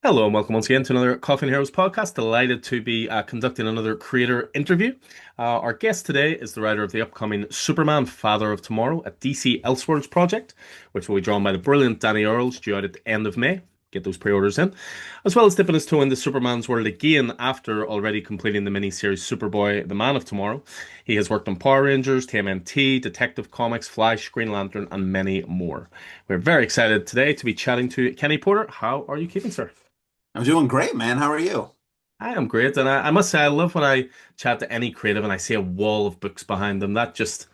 Hello and welcome once again to another Coffee and Heroes podcast. Delighted to be conducting another creator interview. Our guest today is the writer of the upcoming Superman Father of Tomorrow, a DC Elseworlds project, which will be drawn by the brilliant Danny Earls, due out at the end of May. Get those pre-orders in, as well as dipping his toe into Superman's world again after already completing the miniseries Superboy, the Man of Tomorrow. He has worked on Power Rangers, TMNT, Detective Comics, Flash, Green Lantern, and many more. We're very excited today to be chatting to Kenny Porter. How are you keeping, sir? I'm doing great, man. How are you? I am great, and I must say I love when I chat to any creative and I see a wall of books behind them. That just,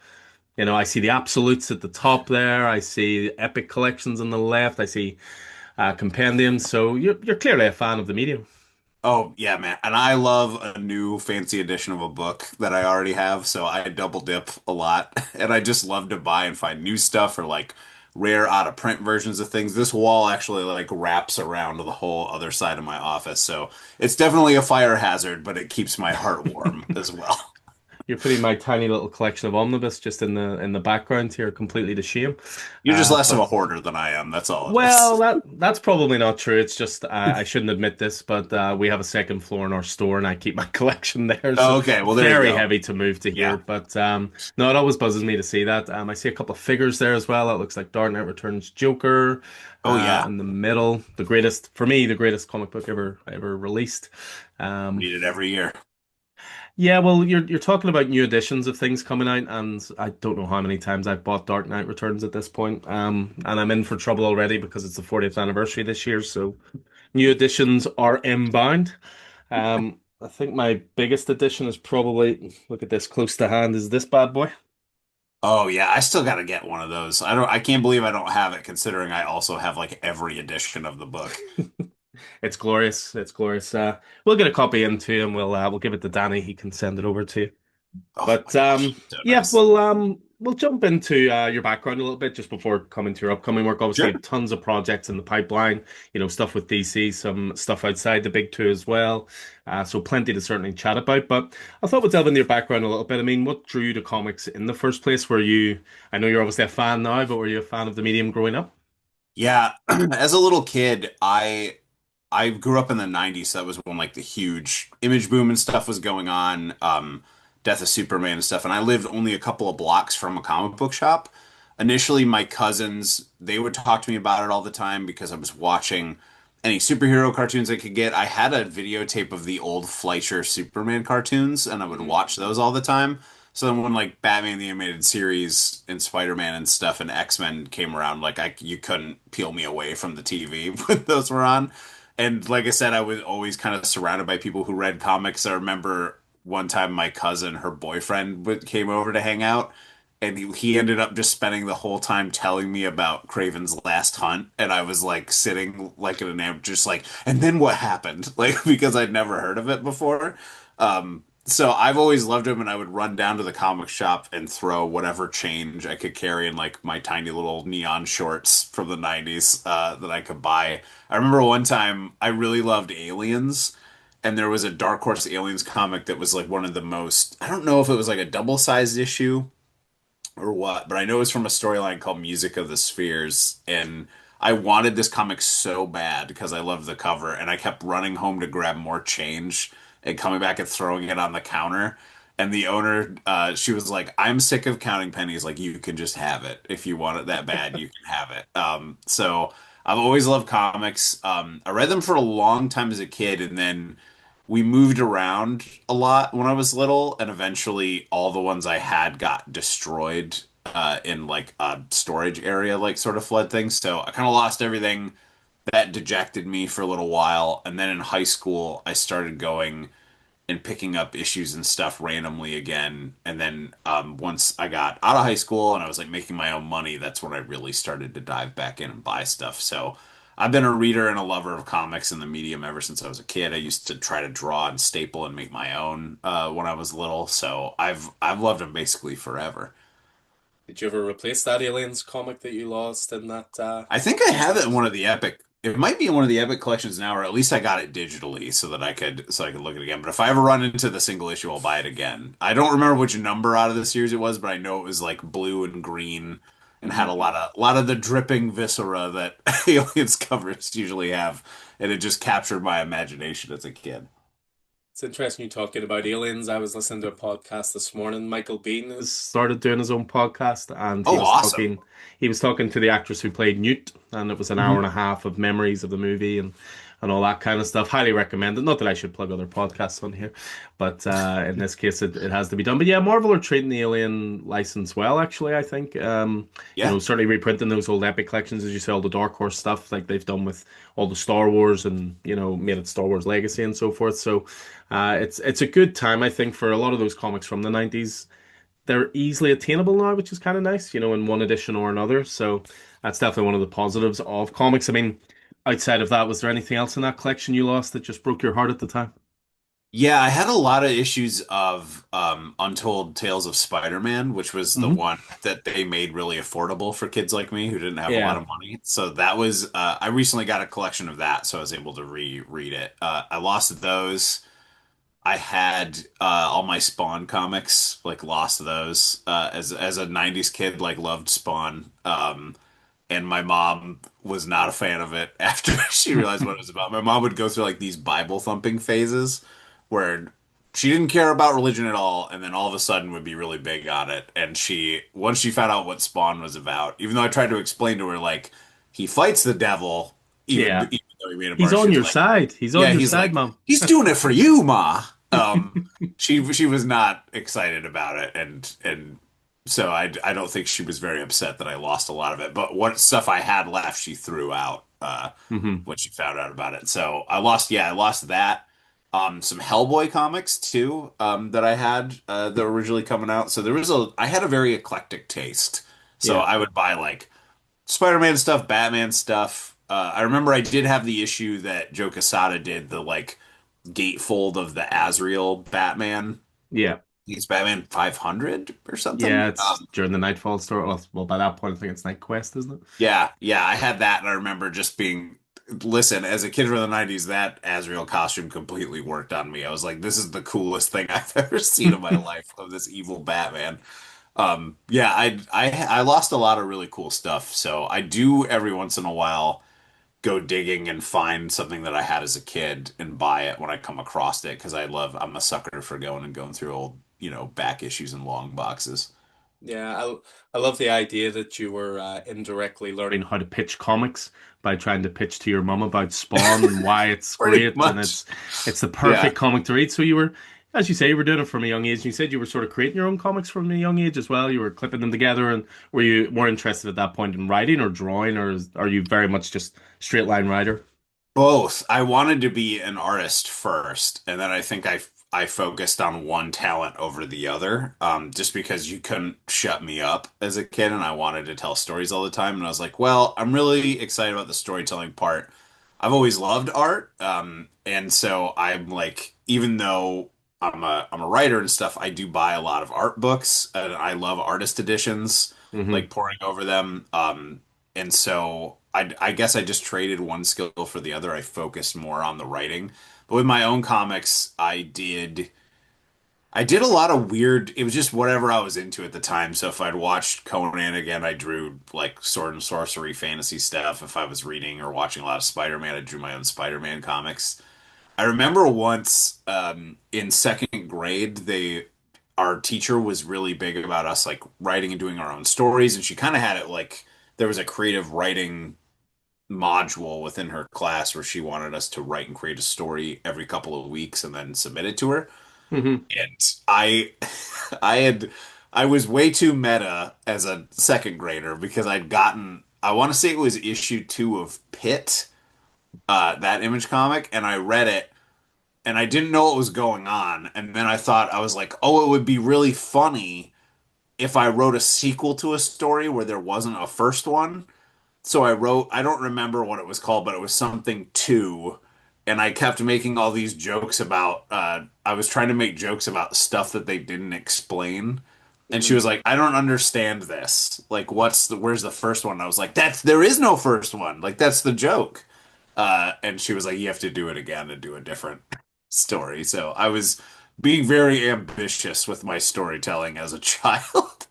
I see the absolutes at the top there. I see epic collections on the left. I see compendiums. So you're clearly a fan of the medium. Oh, yeah, man. And I love a new fancy edition of a book that I already have, so I double dip a lot. And I just love to buy and find new stuff or like rare out of print versions of things. This wall actually like wraps around to the whole other side of my office. So it's definitely a fire hazard, but it keeps my heart warm as well. You're putting my tiny little collection of omnibus just in the background here, completely to shame. You're just less of But a hoarder than I am. That's all it Well, is. that's probably not true. It's just I shouldn't admit this, but we have a second floor in our store, and I keep my collection there, so Oh, okay, well, there you very go. heavy to move to here. Yeah. But no, it always buzzes me to see that. I see a couple of figures there as well. That looks like Dark Knight Returns Joker, Oh, yeah. in the middle, the greatest for me, the greatest comic book ever released. Um, Read it every year. yeah, well, you're talking about new editions of things coming out, and I don't know how many times I've bought Dark Knight Returns at this point. And I'm in for trouble already because it's the 40th anniversary this year, so new editions are inbound. I think my biggest edition is probably, look at this close to hand, is this bad boy. Oh yeah, I still gotta get one of those. I can't believe I don't have it considering I also have like every edition of the book. It's glorious. It's glorious. We'll get a copy into him. We'll give it to Danny. He can send it over to you. Oh my But gosh, so yeah, nice. we'll jump into your background a little bit just before coming to your upcoming work. Obviously, you Sure. have tons of projects in the pipeline. Stuff with DC, some stuff outside the big two as well. So plenty to certainly chat about. But I thought we'd delve into your background a little bit. I mean, what drew you to comics in the first place? I know you're obviously a fan now, but were you a fan of the medium growing up? Yeah, as a little kid, I grew up in the 90s, so that was when like the huge image boom and stuff was going on, Death of Superman and stuff, and I lived only a couple of blocks from a comic book shop. Initially, my cousins, they would talk to me about it all the time because I was watching any superhero cartoons I could get. I had a videotape of the old Fleischer Superman cartoons, and I would Mhm. watch those all the time. So then when like Batman the Animated Series and Spider-Man and stuff and X-Men came around, like you couldn't peel me away from the TV when those were on. And like I said, I was always kind of surrounded by people who read comics. I remember one time my cousin, her boyfriend, came over to hang out, and he ended up just spending the whole time telling me about Craven's Last Hunt, and I was like sitting like in an amp, just like, and then what happened? Like because I'd never heard of it before. So I've always loved him, and I would run down to the comic shop and throw whatever change I could carry in like my tiny little neon shorts from the 90s that I could buy. I remember one time I really loved Aliens, and there was a Dark Horse Aliens comic that was like one of the most, I don't know if it was like a double-sized issue or what, but I know it's from a storyline called Music of the Spheres, and I wanted this comic so bad because I loved the cover, and I kept running home to grab more change and coming back and throwing it on the counter. And the owner, she was like, "I'm sick of counting pennies. Like you can just have it if you want it that bad. You can have it." So I've always loved comics. I read them for a long time as a kid, and then we moved around a lot when I was little, and eventually all the ones I had got destroyed in like a storage area, like sort of flood thing. So I kind of lost everything. That dejected me for a little while. And then in high school, I started going and picking up issues and stuff randomly again. And then once I got out of high school and I was like making my own money, that's when I really started to dive back in and buy stuff. So I've been a reader and a lover of comics and the medium ever since I was a kid. I used to try to draw and staple and make my own when I was little. So I've loved them basically forever. Did you ever replace that Aliens comic that you lost in that I think I have it in one of the Epic. It might be in one of the Epic collections now, or at least I got it digitally so I could look at it again. But if I ever run into the single issue, I'll buy it again. I don't remember which number out of the series it was, but I know it was like blue and green, and had a lot of the dripping viscera that aliens covers usually have, and it just captured my imagination as a kid. It's interesting you talking about aliens. I was listening to a podcast this morning. Michael Bean has started doing his own podcast, and Oh, awesome. he was talking to the actress who played Newt, and it was an hour and Mhm. a half of memories of the movie and all that kind of stuff. Highly recommend it. Not that I should plug other podcasts on here, but in this case, it has to be done. But yeah, Marvel are treating the Alien license well, actually. I think Yeah. certainly reprinting those old Epic collections, as you say, all the Dark Horse stuff, like they've done with all the Star Wars, and made it Star Wars Legacy and so forth. So. It's a good time, I think, for a lot of those comics from the 90s. They're easily attainable now, which is kind of nice, in one edition or another. So that's definitely one of the positives of comics. I mean, outside of that, was there anything else in that collection you lost that just broke your heart at the time? Yeah, I had a lot of issues of Untold Tales of Spider-Man, which was the Hmm. one that they made really affordable for kids like me who didn't have a lot Yeah, of money. So that was I recently got a collection of that, so I was able to reread it. I lost those. I had all my Spawn comics, like lost those. As a 90s kid, like loved Spawn. And my mom was not a fan of it after she realized what it was about. My mom would go through like these Bible thumping phases where she didn't care about religion at all, and then all of a sudden would be really big on it. And once she found out what Spawn was about, even though I tried to explain to her like he fights the devil, yeah. even though he made a He's murder, she on was your like, side. He's on yeah, your he's side, like, Mom. he's doing it for you, Ma. She was not excited about it, and so I don't think she was very upset that I lost a lot of it. But what stuff I had left, she threw out Hmm. when she found out about it. So I lost that. Some Hellboy comics too that I had that were originally coming out. So I had a very eclectic taste. So Yeah, I would buy like Spider-Man stuff, Batman stuff. I remember I did have the issue that Joe Quesada did, the like gatefold of the Azrael Batman. yeah, He's Batman 500 or something. yeah. It's during the Nightfall story. Well, by that point, I think it's Night Quest, isn't it? Yeah, yeah, I had that, and I remember just listen, as a kid from the 90s, that Azrael costume completely worked on me. I was like, this is the coolest thing I've ever seen in my life of this evil Batman. Yeah, I lost a lot of really cool stuff, so I do every once in a while go digging and find something that I had as a kid and buy it when I come across it because I'm a sucker for going through old, back issues and long boxes. Yeah, I love the idea that you were indirectly learning how to pitch comics by trying to pitch to your mum about Spawn and why it's Pretty great and much. it's the Yeah. perfect comic to read. So you were, as you say, you were doing it from a young age. You said you were sort of creating your own comics from a young age as well. You were clipping them together, and were you more interested at that point in writing or drawing, or are you very much just straight line writer? Both. I wanted to be an artist first, and then I think I focused on one talent over the other, just because you couldn't shut me up as a kid, and I wanted to tell stories all the time. And I was like, well, I'm really excited about the storytelling part. I've always loved art, and so I'm like, even though I'm a writer and stuff, I do buy a lot of art books, and I love artist editions, Hmm. like poring over them. And so I guess I just traded one skill for the other. I focused more on the writing. But with my own comics, I did a lot of weird, it was just whatever I was into at the time. So if I'd watched Conan again, I drew like sword and sorcery fantasy stuff. If I was reading or watching a lot of Spider-Man, I drew my own Spider-Man comics. I remember once in second grade, our teacher was really big about us like writing and doing our own stories, and she kind of had it like there was a creative writing module within her class where she wanted us to write and create a story every couple of weeks and then submit it to her. Hmm. And I had, I was way too meta as a second grader because I want to say it was issue 2 of Pit, that Image comic, and I read it and I didn't know what was going on. And then I was like, oh, it would be really funny if I wrote a sequel to a story where there wasn't a first one. So I don't remember what it was called, but it was something two. And I kept making all these jokes about, I was trying to make jokes about stuff that they didn't explain. And she Hmm. was like, I don't understand this. Like, where's the first one? And I was like, there is no first one. Like, that's the joke. And she was like, you have to do it again and do a different story. So I was being very ambitious with my storytelling as a child.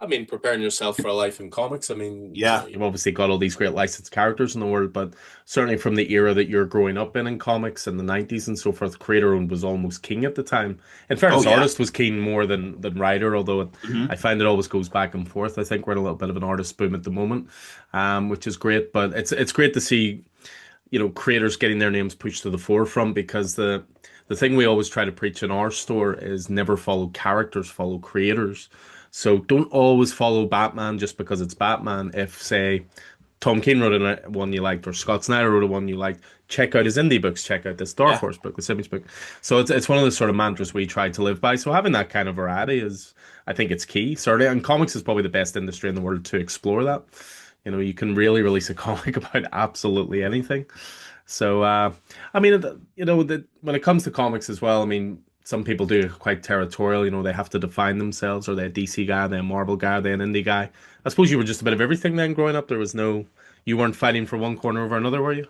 I mean, preparing yourself for a life in comics. I mean, Yeah. you've obviously got all these great licensed characters in the world, but certainly from the era that you're growing up in comics in the 90s and so forth, creator owned was almost king at the time. In Oh fairness, yeah. artist was king more than writer, although I Hmm. find it always goes back and forth. I think we're in a little bit of an artist boom at the moment, which is great, but it's great to see, creators getting their names pushed to the forefront because the thing we always try to preach in our store is never follow characters, follow creators. So don't always follow Batman just because it's Batman. If, say, Tom King wrote one you liked, or Scott Snyder wrote a one you liked, check out his indie books, check out this Dark Yeah. Horse book, this Image book. So it's one of the sort of mantras we try to live by. So having that kind of variety is, I think it's key. Certainly, and comics is probably the best industry in the world to explore that. You can really release a comic about absolutely anything. So, I mean, when it comes to comics as well, I mean, some people do quite territorial. They have to define themselves. Are they a DC guy? Are they a Marvel guy? Are they an indie guy? I suppose you were just a bit of everything then growing up. You weren't fighting for one corner over another, were you?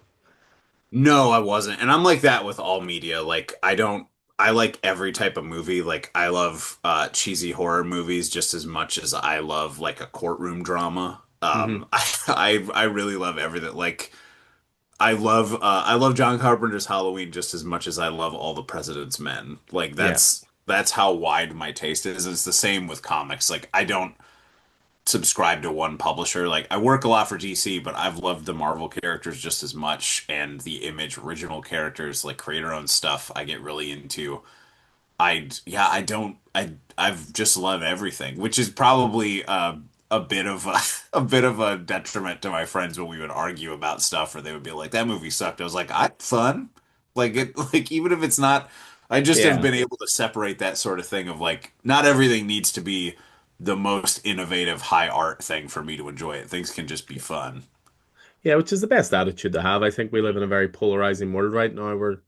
No, I wasn't. And I'm like that with all media. Like I like every type of movie. Like I love cheesy horror movies just as much as I love like a courtroom drama. Hmm. I really love everything. Like I love John Carpenter's Halloween just as much as I love All the President's Men. Like Yeah. that's how wide my taste is. It's the same with comics. Like I don't subscribe to one publisher. Like I work a lot for DC, but I've loved the Marvel characters just as much and the Image original characters, like creator owned stuff. I get really into. I don't I've just love everything, which is probably a bit of a, a bit of a detriment to my friends when we would argue about stuff, or they would be like, "That movie sucked." I was like, "I had fun." Like it, like even if it's not, I just have Yeah. been able to separate that sort of thing of like, not everything needs to be the most innovative high art thing for me to enjoy it. Things can just be fun. Yeah, which is the best attitude to have. I think we live in a very polarizing world right now where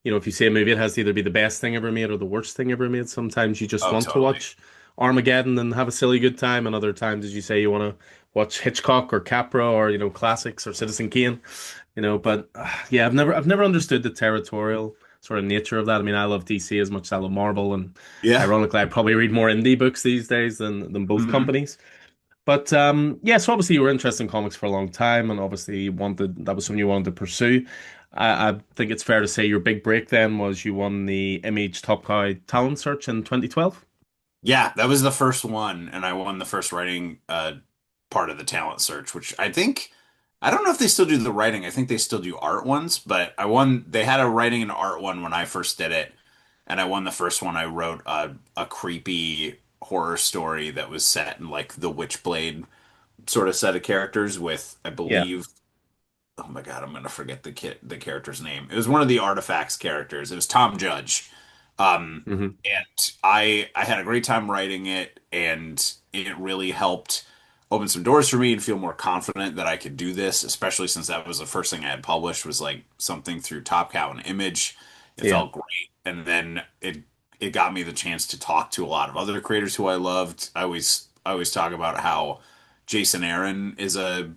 if you see a movie, it has to either be the best thing ever made or the worst thing ever made. Sometimes you just Oh, want to totally. watch Armageddon and have a silly good time, and other times, as you say, you want to watch Hitchcock or Capra or classics or Citizen Kane. But yeah, I've never understood the territorial sort of nature of that. I mean, I love DC as much as I love Marvel, and Yeah. ironically, I probably read more indie books these days than both Hmm. companies. But yeah, so obviously you were interested in comics for a long time, and obviously you wanted that was something you wanted to pursue. I think it's fair to say your big break then was you won the Image Top Guy Talent Search in 2012. Yeah, that was the first one, and I won the first writing part of the talent search, which I don't know if they still do the writing. I think they still do art ones, but I won. They had a writing and art one when I first did it, and I won the first one. I wrote a creepy horror story that was set in like the Witchblade sort of set of characters with, I Yeah. believe. Oh my God, I'm gonna forget the character's name. It was one of the Artifacts characters. It was Tom Judge. Hmm. And I had a great time writing it, and it really helped open some doors for me and feel more confident that I could do this, especially since that was the first thing I had published was like something through Top Cow and Image. It Yeah. felt great. And then it got me the chance to talk to a lot of other creators who I loved. I always talk about how Jason Aaron is a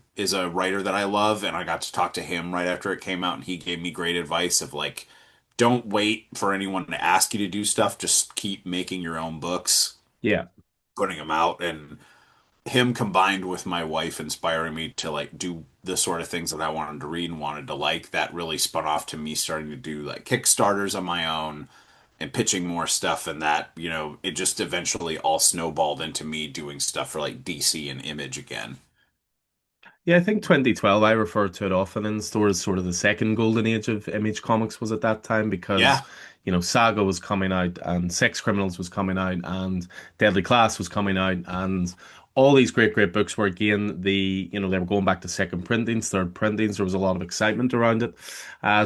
writer that I love, and I got to talk to him right after it came out, and he gave me great advice of like, don't wait for anyone to ask you to do stuff. Just keep making your own books, Yeah. putting them out, and him combined with my wife inspiring me to like do the sort of things that I wanted to read and wanted to like, that really spun off to me starting to do like Kickstarters on my own and pitching more stuff, and that, it just eventually all snowballed into me doing stuff for like DC and Image again. Yeah, I think 2012, I refer to it often in stores, as sort of the second golden age of Image Comics was at that time because, Yeah. Saga was coming out and Sex Criminals was coming out and Deadly Class was coming out and all these great, great books were again they were going back to second printings, third printings. There was a lot of excitement around it.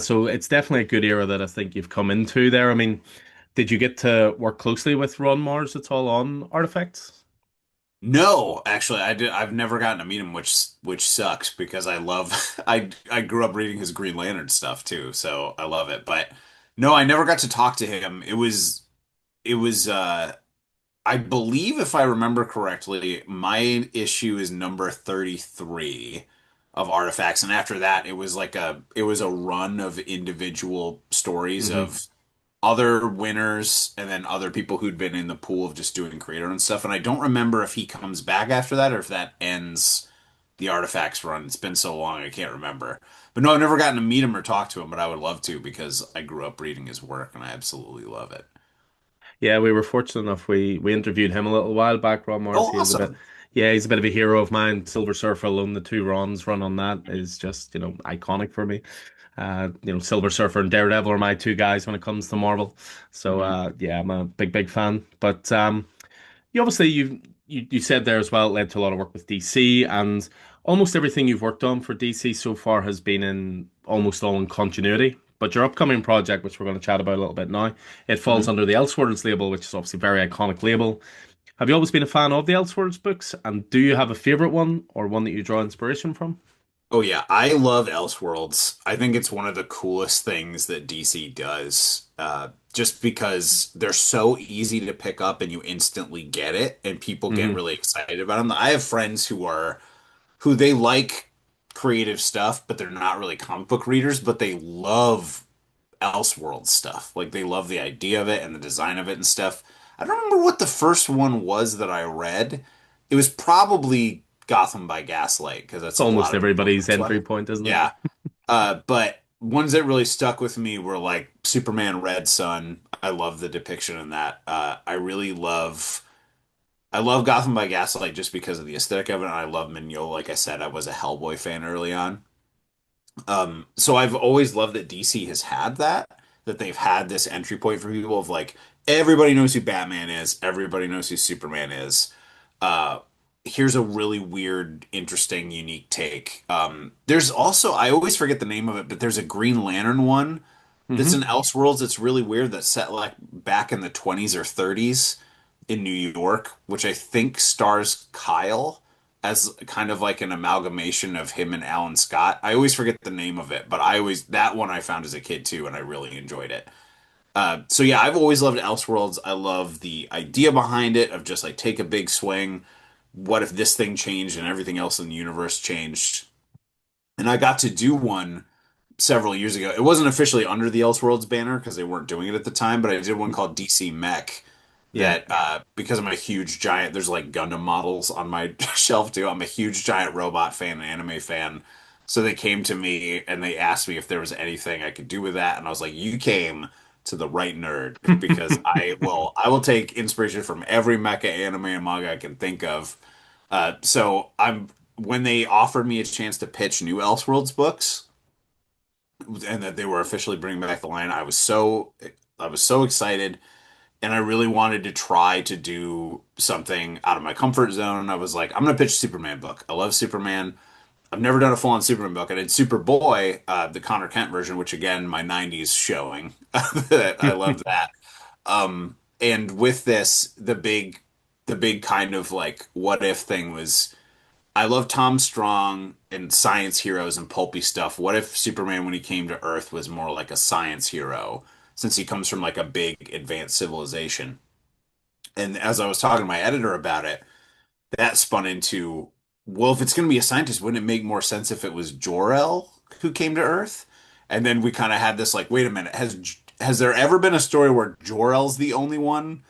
So it's definitely a good era that I think you've come into there. I mean, did you get to work closely with Ron Mars at all on Artifacts? No, actually, I've never gotten to meet him, which sucks because I love I grew up reading his Green Lantern stuff too, so I love it. But no, I never got to talk to him. It was I believe if I remember correctly, my issue is number 33 of Artifacts, and after that, it was a run of individual stories Hmm. of other winners and then other people who'd been in the pool of just doing creator and stuff. And I don't remember if he comes back after that or if that ends the artifacts run. It's been so long, I can't remember. But no, I've never gotten to meet him or talk to him, but I would love to because I grew up reading his work and I absolutely love it. Yeah, we were fortunate enough. We interviewed him a little while back. Ron Oh, Morrissey is a bit, awesome. yeah, he's a bit of a hero of mine. Silver Surfer alone, the two runs run on that is just iconic for me. Silver Surfer and Daredevil are my two guys when it comes to Marvel. So Mhm. yeah, I'm a big fan. But you obviously you said there as well, it led to a lot of work with DC, and almost everything you've worked on for DC so far has been in almost all in continuity. But your upcoming project, which we're going to chat about a little bit now, it falls Mhm. under the Elseworlds label, which is obviously a very iconic label. Have you always been a fan of the Elseworlds books? And do you have a favorite one or one that you draw inspiration from? Oh yeah, I love Elseworlds. I think it's one of the coolest things that DC does. Just because they're so easy to pick up and you instantly get it, and people get Hmm. really excited about them. I have friends who they like creative stuff, but they're not really comic book readers, but they love Elseworlds stuff. Like they love the idea of it and the design of it and stuff. I don't remember what the first one was that I read. It was probably Gotham by Gaslight because It's that's a lot almost of people's everybody's first entry one. point, isn't it? Yeah. But ones that really stuck with me were like Superman Red Sun. I love the depiction in that. I love Gotham by Gaslight just because of the aesthetic of it. And I love Mignola. Like I said, I was a Hellboy fan early on. So I've always loved that DC has had that they've had this entry point for people of like everybody knows who Batman is, everybody knows who Superman is. Uh, Here's a really weird, interesting, unique take. There's also I always forget the name of it, but there's a Green Lantern one that's in Hmm. Elseworlds that's really weird that's set like back in the 20s or 30s in New York, which I think stars Kyle as kind of like an amalgamation of him and Alan Scott. I always forget the name of it, but I always that one I found as a kid too, and I really enjoyed it. So yeah, I've always loved Elseworlds. I love the idea behind it of just like take a big swing. What if this thing changed and everything else in the universe changed? And I got to do one several years ago. It wasn't officially under the Elseworlds banner because they weren't doing it at the time, but I did one called DC Mech Yeah. that because I'm a huge giant, there's like Gundam models on my shelf too. I'm a huge giant robot fan and anime fan. So they came to me and they asked me if there was anything I could do with that. And I was like, you came to the right nerd because I will take inspiration from every mecha anime and manga I can think of. So I'm when they offered me a chance to pitch new Elseworlds books, and that they were officially bringing back the line. I was so excited, and I really wanted to try to do something out of my comfort zone. I was like, I'm gonna pitch a Superman book. I love Superman. I've never done a full-on Superman book. I did Superboy, the Connor Kent version, which again, my '90s showing. I loved that. And with this, the big kind of like what if thing was I love Tom Strong and science heroes and pulpy stuff. What if Superman, when he came to Earth, was more like a science hero, since he comes from like a big advanced civilization? And as I was talking to my editor about it, that spun into, well, if it's going to be a scientist, wouldn't it make more sense if it was Jor-El who came to Earth? And then we kind of had this like, wait a minute, has there ever been a story where Jor-El's the only one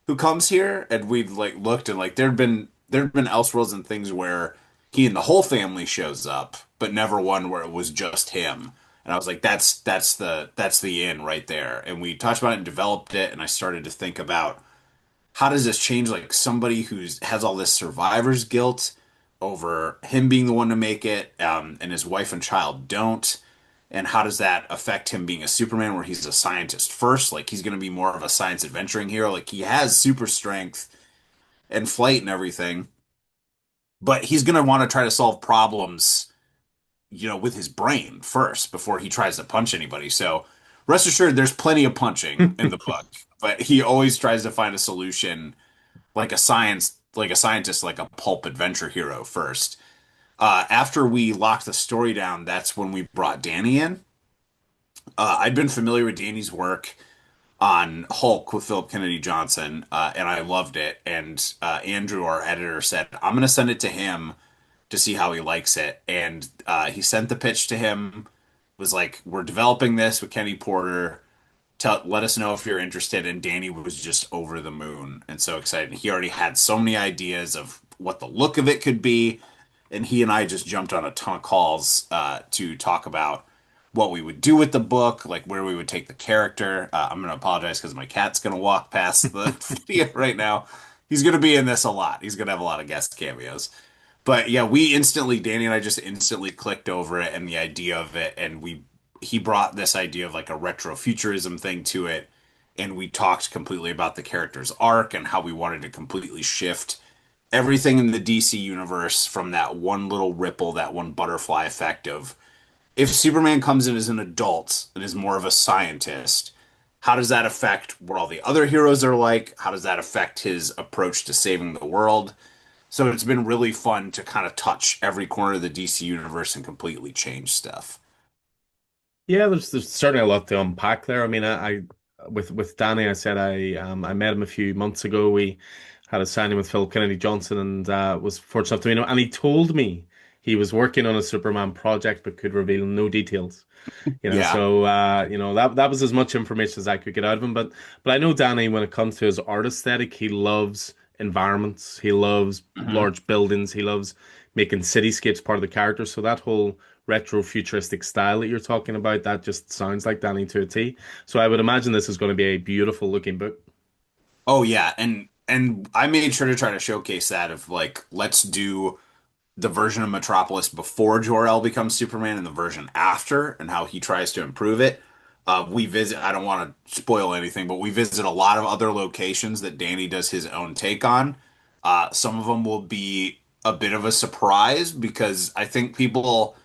who comes here? And we like looked and like there'd been Elseworlds and things where he and the whole family shows up, but never one where it was just him. And I was like, that's the in right there. And we talked about it and developed it, and I started to think about how does this change like somebody who's has all this survivor's guilt over him being the one to make it, and his wife and child don't, and how does that affect him being a Superman where he's a scientist first? Like he's going to be more of a science adventuring hero. Like he has super strength and flight and everything, but he's going to want to try to solve problems, with his brain first before he tries to punch anybody. So rest assured, there's plenty of punching in the book, but he always tries to find a solution like a scientist, like a pulp adventure hero first. After we locked the story down, that's when we brought Danny in. I'd been familiar with Danny's work on Hulk with Philip Kennedy Johnson, and I loved it. And Andrew, our editor, said, I'm going to send it to him to see how he likes it. And he sent the pitch to him, was like, we're developing this with Kenny Porter. let us know if you're interested. And Danny was just over the moon and so excited. He already had so many ideas of what the look of it could be, and he and I just jumped on a ton of calls to talk about what we would do with the book, like where we would take the character. I'm going to apologize because my cat's going to walk past the video right now. He's going to be in this a lot. He's going to have a lot of guest cameos. But yeah, Danny and I just instantly clicked over it and the idea of it, and he brought this idea of like a retrofuturism thing to it, and we talked completely about the character's arc and how we wanted to completely shift everything in the DC universe from that one little ripple, that one butterfly effect of if Superman comes in as an adult and is more of a scientist, how does that affect what all the other heroes are like? How does that affect his approach to saving the world? So it's been really fun to kind of touch every corner of the DC universe and completely change stuff. Yeah, there's certainly a lot to unpack there. I mean, with Danny, I said I met him a few months ago. We had a signing with Phil Kennedy Johnson, and was fortunate enough to meet him. And he told me he was working on a Superman project, but could reveal no details. Yeah. So that was as much information as I could get out of him. But I know Danny, when it comes to his art aesthetic, he loves environments, he loves Mhm. large buildings, he loves making cityscapes part of the character. So that whole retro futuristic style that you're talking about, that just sounds like Danny to a T. So I would imagine this is going to be a beautiful looking book. Oh yeah, and I made sure to try to showcase that of like let's do the version of Metropolis before Jor-El becomes Superman and the version after and how he tries to improve it. We visit, I don't want to spoil anything, but we visit a lot of other locations that Danny does his own take on. Some of them will be a bit of a surprise because I think people,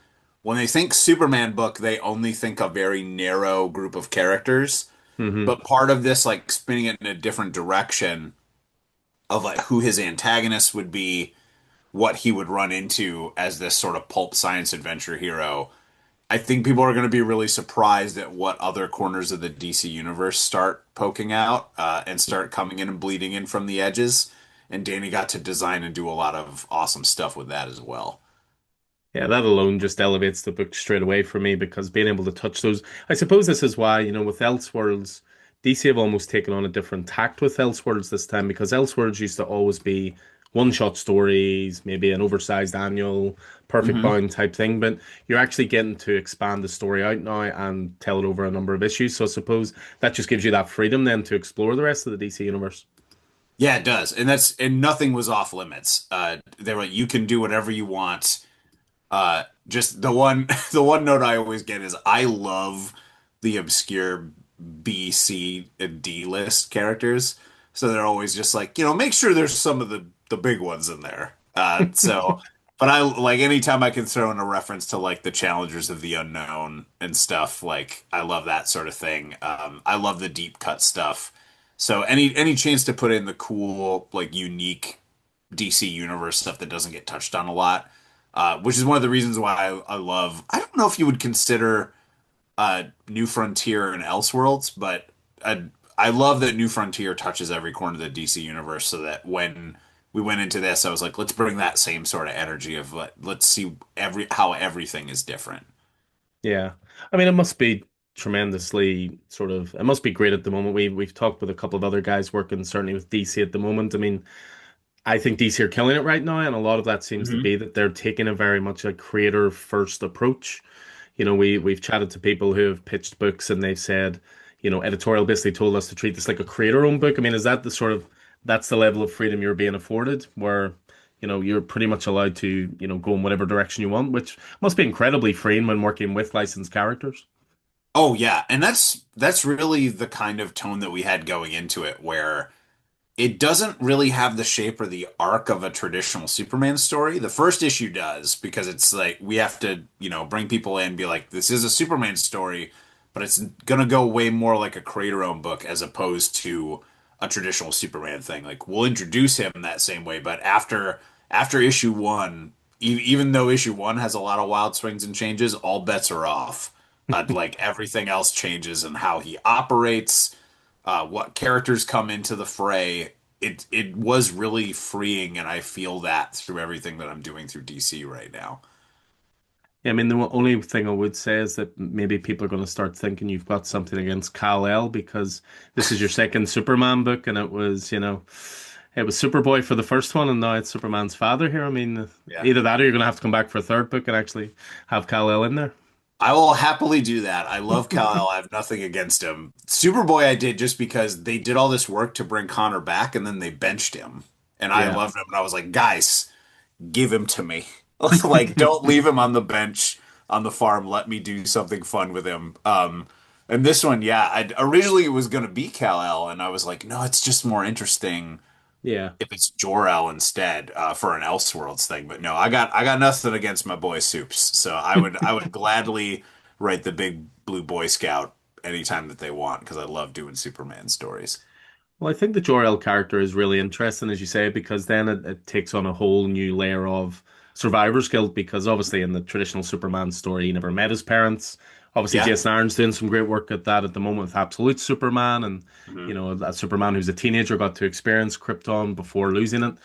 when they think Superman book, they only think a very narrow group of characters. Hmm. But part of this, like spinning it in a different direction of like who his antagonists would be, what he would run into as this sort of pulp science adventure hero. I think people are going to be really surprised at what other corners of the DC universe start poking out and start coming in and bleeding in from the edges. And Danny got to design and do a lot of awesome stuff with that as well. Yeah, that alone just elevates the book straight away for me because being able to touch those, I suppose this is why, with Elseworlds, DC have almost taken on a different tact with Elseworlds this time because Elseworlds used to always be one-shot stories, maybe an oversized annual, perfect Hmm. bound type thing, but you're actually getting to expand the story out now and tell it over a number of issues. So I suppose that just gives you that freedom then to explore the rest of the DC universe. Yeah, it does. And nothing was off limits. They were like, you can do whatever you want. Just the one the one note I always get is I love the obscure B, C, and D list characters. So they're always just like, make sure there's some of the big ones in there. But I like anytime I can throw in a reference to like the challengers of the unknown and stuff, like I love that sort of thing. I love the deep cut stuff. So any chance to put in the cool, like unique DC universe stuff that doesn't get touched on a lot, which is one of the reasons why I love. I don't know if you would consider New Frontier and Elseworlds, but uh, I love that New Frontier touches every corner of the DC universe. So that when we went into this, I was like, let's bring that same sort of energy of let's see how everything is different. Yeah. I mean, it must be tremendously it must be great at the moment. We've talked with a couple of other guys working certainly with DC at the moment. I mean, I think DC are killing it right now, and a lot of that seems to Hmm. be that they're taking a very much a creator first approach. We've chatted to people who have pitched books and they've said, editorial basically told us to treat this like a creator owned book. I mean, is that that's the level of freedom you're being afforded where, you're pretty much allowed to, go in whatever direction you want, which must be incredibly freeing when working with licensed characters. Oh yeah, and that's really the kind of tone that we had going into it, where it doesn't really have the shape or the arc of a traditional Superman story. The first issue does because it's like we have to, bring people in and be like, this is a Superman story, but it's gonna go way more like a creator-owned book as opposed to a traditional Superman thing. Like we'll introduce him that same way, but after issue one, even though issue one has a lot of wild swings and changes, all bets are off. Like everything else changes and how he operates, what characters come into the fray. It was really freeing, and I feel that through everything that I'm doing through DC right now. Yeah, I mean, the only thing I would say is that maybe people are going to start thinking you've got something against Kal-El because this is your second Superman book, and it was Superboy for the first one, and now it's Superman's father here. I mean, Yeah. either that or you're going to have to come back for a third book and actually have Kal-El in there. I will happily do that. I love Kal-El. I have nothing against him. Superboy I did just because they did all this work to bring Connor back and then they benched him. And I Yeah. loved him. And I was like, guys, give him to me. Like, don't leave him on the bench on the farm. Let me do something fun with him. And this one, yeah, I originally it was going to be Kal-El, and I was like, no, it's just more interesting Yeah. if it's Jor-El instead for an Elseworlds thing. But no, I got nothing against my boy Soups. So I would gladly write the big blue Boy Scout anytime that they want because I love doing Superman stories. Well, I think the Jor-El character is really interesting, as you say, because then it takes on a whole new layer of survivor's guilt. Because obviously, in the traditional Superman story, he never met his parents. Obviously, Yeah. Jason Aaron's doing some great work at that at the moment with Absolute Superman, and Mhm. that Superman who's a teenager got to experience Krypton before losing it.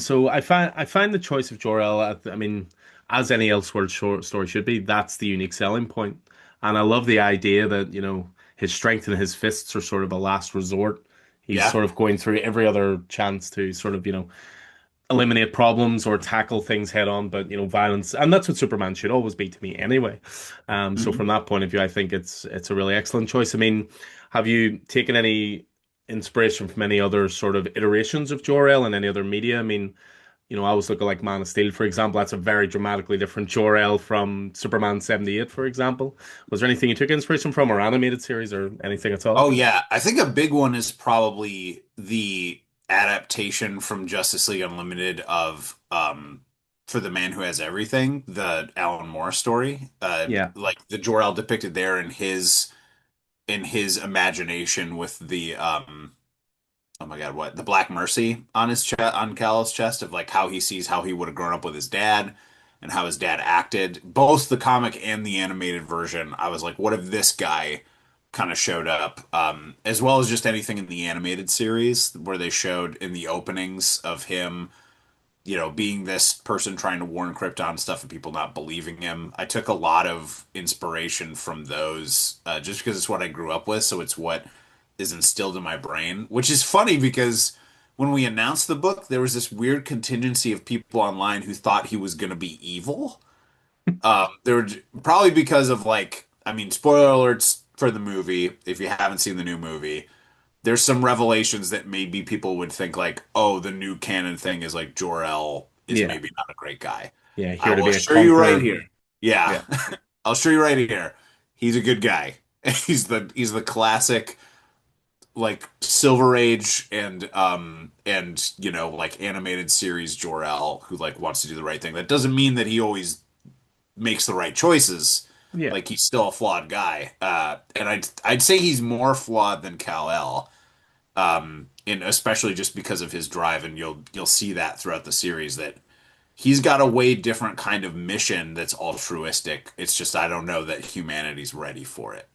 So I find the choice of Jor-El, I mean, as any Elseworld short story should be, that's the unique selling point. And I love the idea that his strength in his fists are sort of a last resort. He's Yeah. sort of going through every other chance to sort of, eliminate problems or tackle things head on, but violence, and that's what Superman should always be to me anyway. So Mhm. from that point of view, I think it's a really excellent choice. I mean, have you taken any inspiration from any other sort of iterations of Jor-El and any other media? I mean, I always look at like Man of Steel, for example. That's a very dramatically different Jor-El from Superman 78, for example. Was there anything you took inspiration from, or animated series, or anything at all? Oh yeah, I think a big one is probably the adaptation from Justice League Unlimited of For the Man Who Has Everything, the Alan Moore story. Yeah, Like the Jor-El depicted there in his imagination with the oh my God, what? The Black Mercy on his chest, on Kal-El's chest, of like how he sees how he would have grown up with his dad and how his dad acted. Both the comic and the animated version, I was like, what if this guy kind of showed up? As well as just anything in the animated series where they showed in the openings of him, being this person trying to warn Krypton stuff and people not believing him. I took a lot of inspiration from those, just because it's what I grew up with, so it's what is instilled in my brain, which is funny because when we announced the book, there was this weird contingency of people online who thought he was going to be evil. There were probably because of like, I mean, spoiler alerts for the movie if you haven't seen the new movie. There's some revelations that maybe people would think like, oh, the new canon thing is like Jor-El is yeah, maybe not a great guy. yeah. I Here to will be a assure you right conqueror. here. Yeah, Yeah. I'll assure you right here. He's a good guy. He's the classic like Silver Age and like animated series Jor-El who like wants to do the right thing. That doesn't mean that he always makes the right choices. Yeah. Like he's still a flawed guy. And I'd say he's more flawed than Kal-El. And especially just because of his drive, and you'll see that throughout the series that he's got a way different kind of mission that's altruistic. It's just I don't know that humanity's ready for it.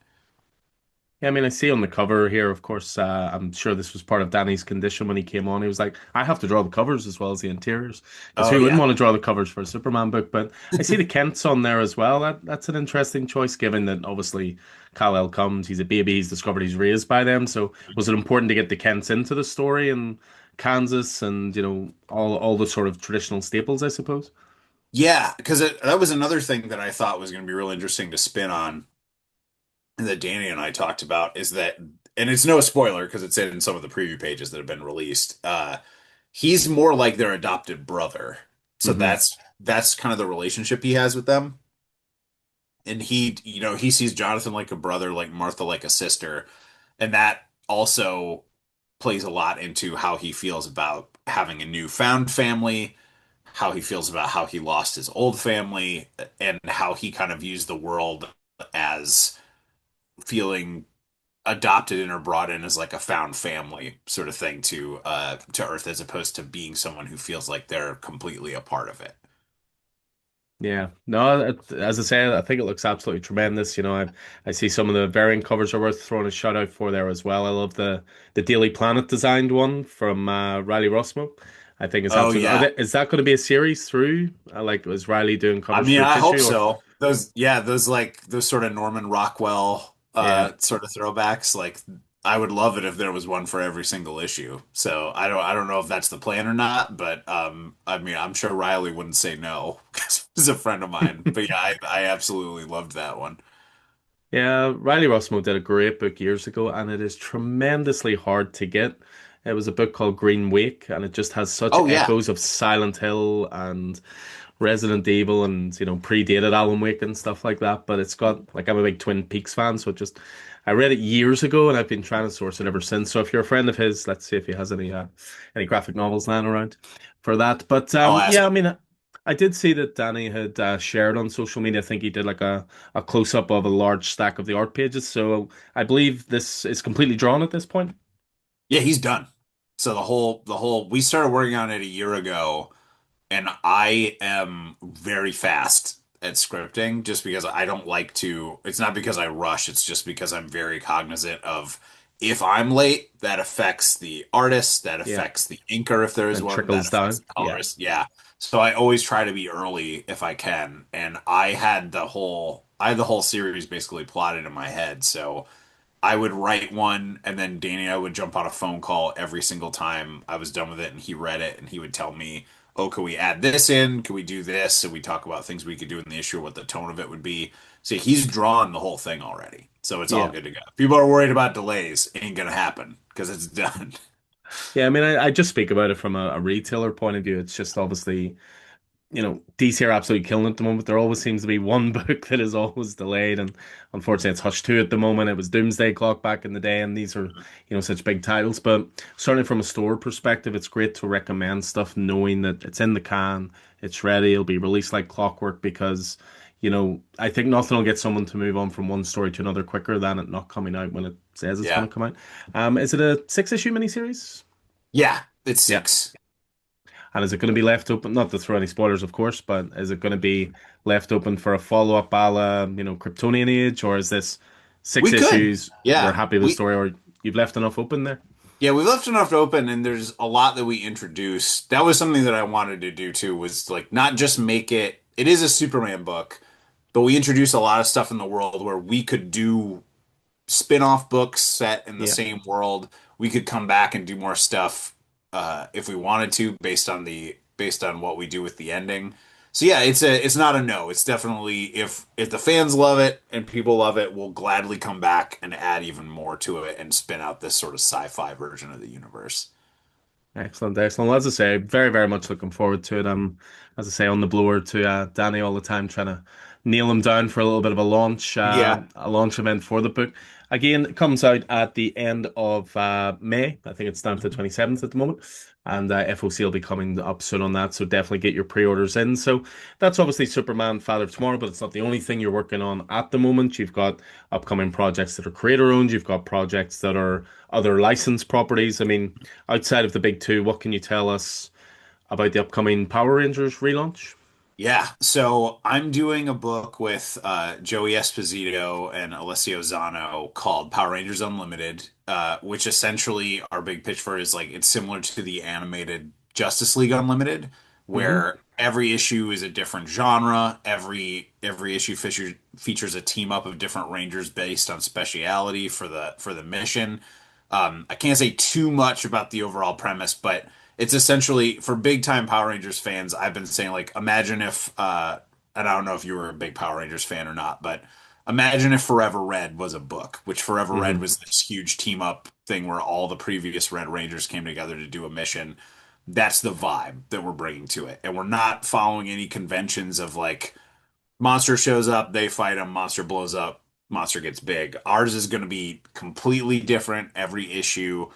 Yeah, I mean, I see on the cover here, of course, I'm sure this was part of Danny's condition when he came on. He was like, I have to draw the covers as well as the interiors. Because Oh who wouldn't yeah. want to draw the covers for a Superman book? But I see the Kents on there as well. That's an interesting choice, given that obviously Kal-El comes, he's a baby, he's discovered he's raised by them. So was it important to get the Kents into the story and Kansas and, all the sort of traditional staples, I suppose? Yeah, because that was another thing that I thought was going to be real interesting to spin on, and that Danny and I talked about is that, and it's no spoiler because it's in some of the preview pages that have been released. He's more like their adopted brother, so Hmm. that's kind of the relationship he has with them, and he sees Jonathan like a brother, like Martha like a sister, and that also plays a lot into how he feels about having a newfound family, how he feels about how he lost his old family, and how he kind of views the world as feeling adopted in or brought in as like a found family sort of thing to Earth, as opposed to being someone who feels like they're completely a part of it. Yeah, no, as I say, I think it looks absolutely tremendous. I see some of the variant covers are worth throwing a shout out for there as well. I love the Daily Planet designed one from Riley Rossmo. I think is Oh absolutely. yeah. Is that going to be a series through? Like, was Riley doing I covers mean, for each I hope issue, or so. Those, yeah, those like those sort of Norman Rockwell yeah? sort of throwbacks. Like, I would love it if there was one for every single issue. So I don't know if that's the plan or not, but I mean, I'm sure Riley wouldn't say no because he's a friend of mine. But yeah, I absolutely loved that one. Yeah, Riley Rossmo did a great book years ago, and it is tremendously hard to get. It was a book called Green Wake, and it just has such Oh yeah. echoes of Silent Hill and Resident Evil and, predated Alan Wake and stuff like that. But it's got, like, I'm a big Twin Peaks fan, so I read it years ago, and I've been trying to source it ever since. So if you're a friend of his, let's see if he has any graphic novels lying around for that. But I'll ask yeah, I him. mean, I did see that Danny had shared on social media. I think he did like a close up of a large stack of the art pages. So I believe this is completely drawn at this point. Yeah, he's done. So the whole we started working on it a year ago. And I am very fast at scripting just because I don't like to, it's not because I rush, it's just because I'm very cognizant of if I'm late, that affects the artist, that Yeah, affects the inker if there is and one, that trickles affects down. the Yeah, colorist. Yeah. So I always try to be early if I can. And I had the whole series basically plotted in my head. So I would write one, and then Danny and I would jump on a phone call every single time I was done with it, and he read it, and he would tell me, "Oh, can we add this in? Can we do this?" And we talk about things we could do in the issue, what the tone of it would be. So he's drawn the whole thing already, so it's all yeah. good to go. People are worried about delays, ain't gonna happen because it's done. Yeah, I mean, I just speak about it from a retailer point of view. It's just obviously, DC are absolutely killing it at the moment. There always seems to be one book that is always delayed, and unfortunately, it's Hush 2 at the moment. It was Doomsday Clock back in the day, and these are, such big titles. But certainly from a store perspective, it's great to recommend stuff knowing that it's in the can, it's ready, it'll be released like clockwork because, I think nothing will get someone to move on from one story to another quicker than it not coming out when it says it's going Yeah, to come out. Is it a six-issue miniseries? yeah, it's Yeah. 6. And is it going to be left open? Not to throw any spoilers, of course, but is it going to be left open for a follow-up a la, Kryptonian Age, or is this six We could, issues? We're yeah, happy with the we story, or you've left enough open there? Yeah, we left enough open, and there's a lot that we introduced. That was something that I wanted to do too, was like not just make it, it is a Superman book, but we introduced a lot of stuff in the world where we could do spin-off books set in the Yeah. same world. We could come back and do more stuff if we wanted to, based on what we do with the ending. So yeah, it's not a no. It's definitely if the fans love it and people love it, we'll gladly come back and add even more to it and spin out this sort of sci-fi version of the universe. Excellent, excellent. Well, as I say, very, very much looking forward to it. I'm, as I say, on the blower to Danny all the time, trying to nail him down for a little bit of Yeah. a launch event for the book. Again, it comes out at the end of May. I think it's down to the 27th at the moment. And FOC will be coming up soon on that. So definitely get your pre-orders in. So that's obviously Superman, Father of Tomorrow, but it's not the only thing you're working on at the moment. You've got upcoming projects that are creator owned. You've got projects that are other licensed properties. I mean, outside of the big two, what can you tell us about the upcoming Power Rangers relaunch? Yeah, so I'm doing a book with Joey Esposito and Alessio Zano called Power Rangers Unlimited, which essentially our big pitch for is like it's similar to the animated Justice League Unlimited, Hmm. where every issue is a different genre. Every issue features a team up of different Rangers based on speciality for the mission. I can't say too much about the overall premise, but it's essentially for big time Power Rangers fans. I've been saying like, imagine if, and I don't know if you were a big Power Rangers fan or not, but imagine if Forever Red was a book, which Forever Red Hmm. was this huge team up thing where all the previous Red Rangers came together to do a mission. That's the vibe that we're bringing to it, and we're not following any conventions of like monster shows up, they fight him, monster blows up, monster gets big. Ours is going to be completely different every issue.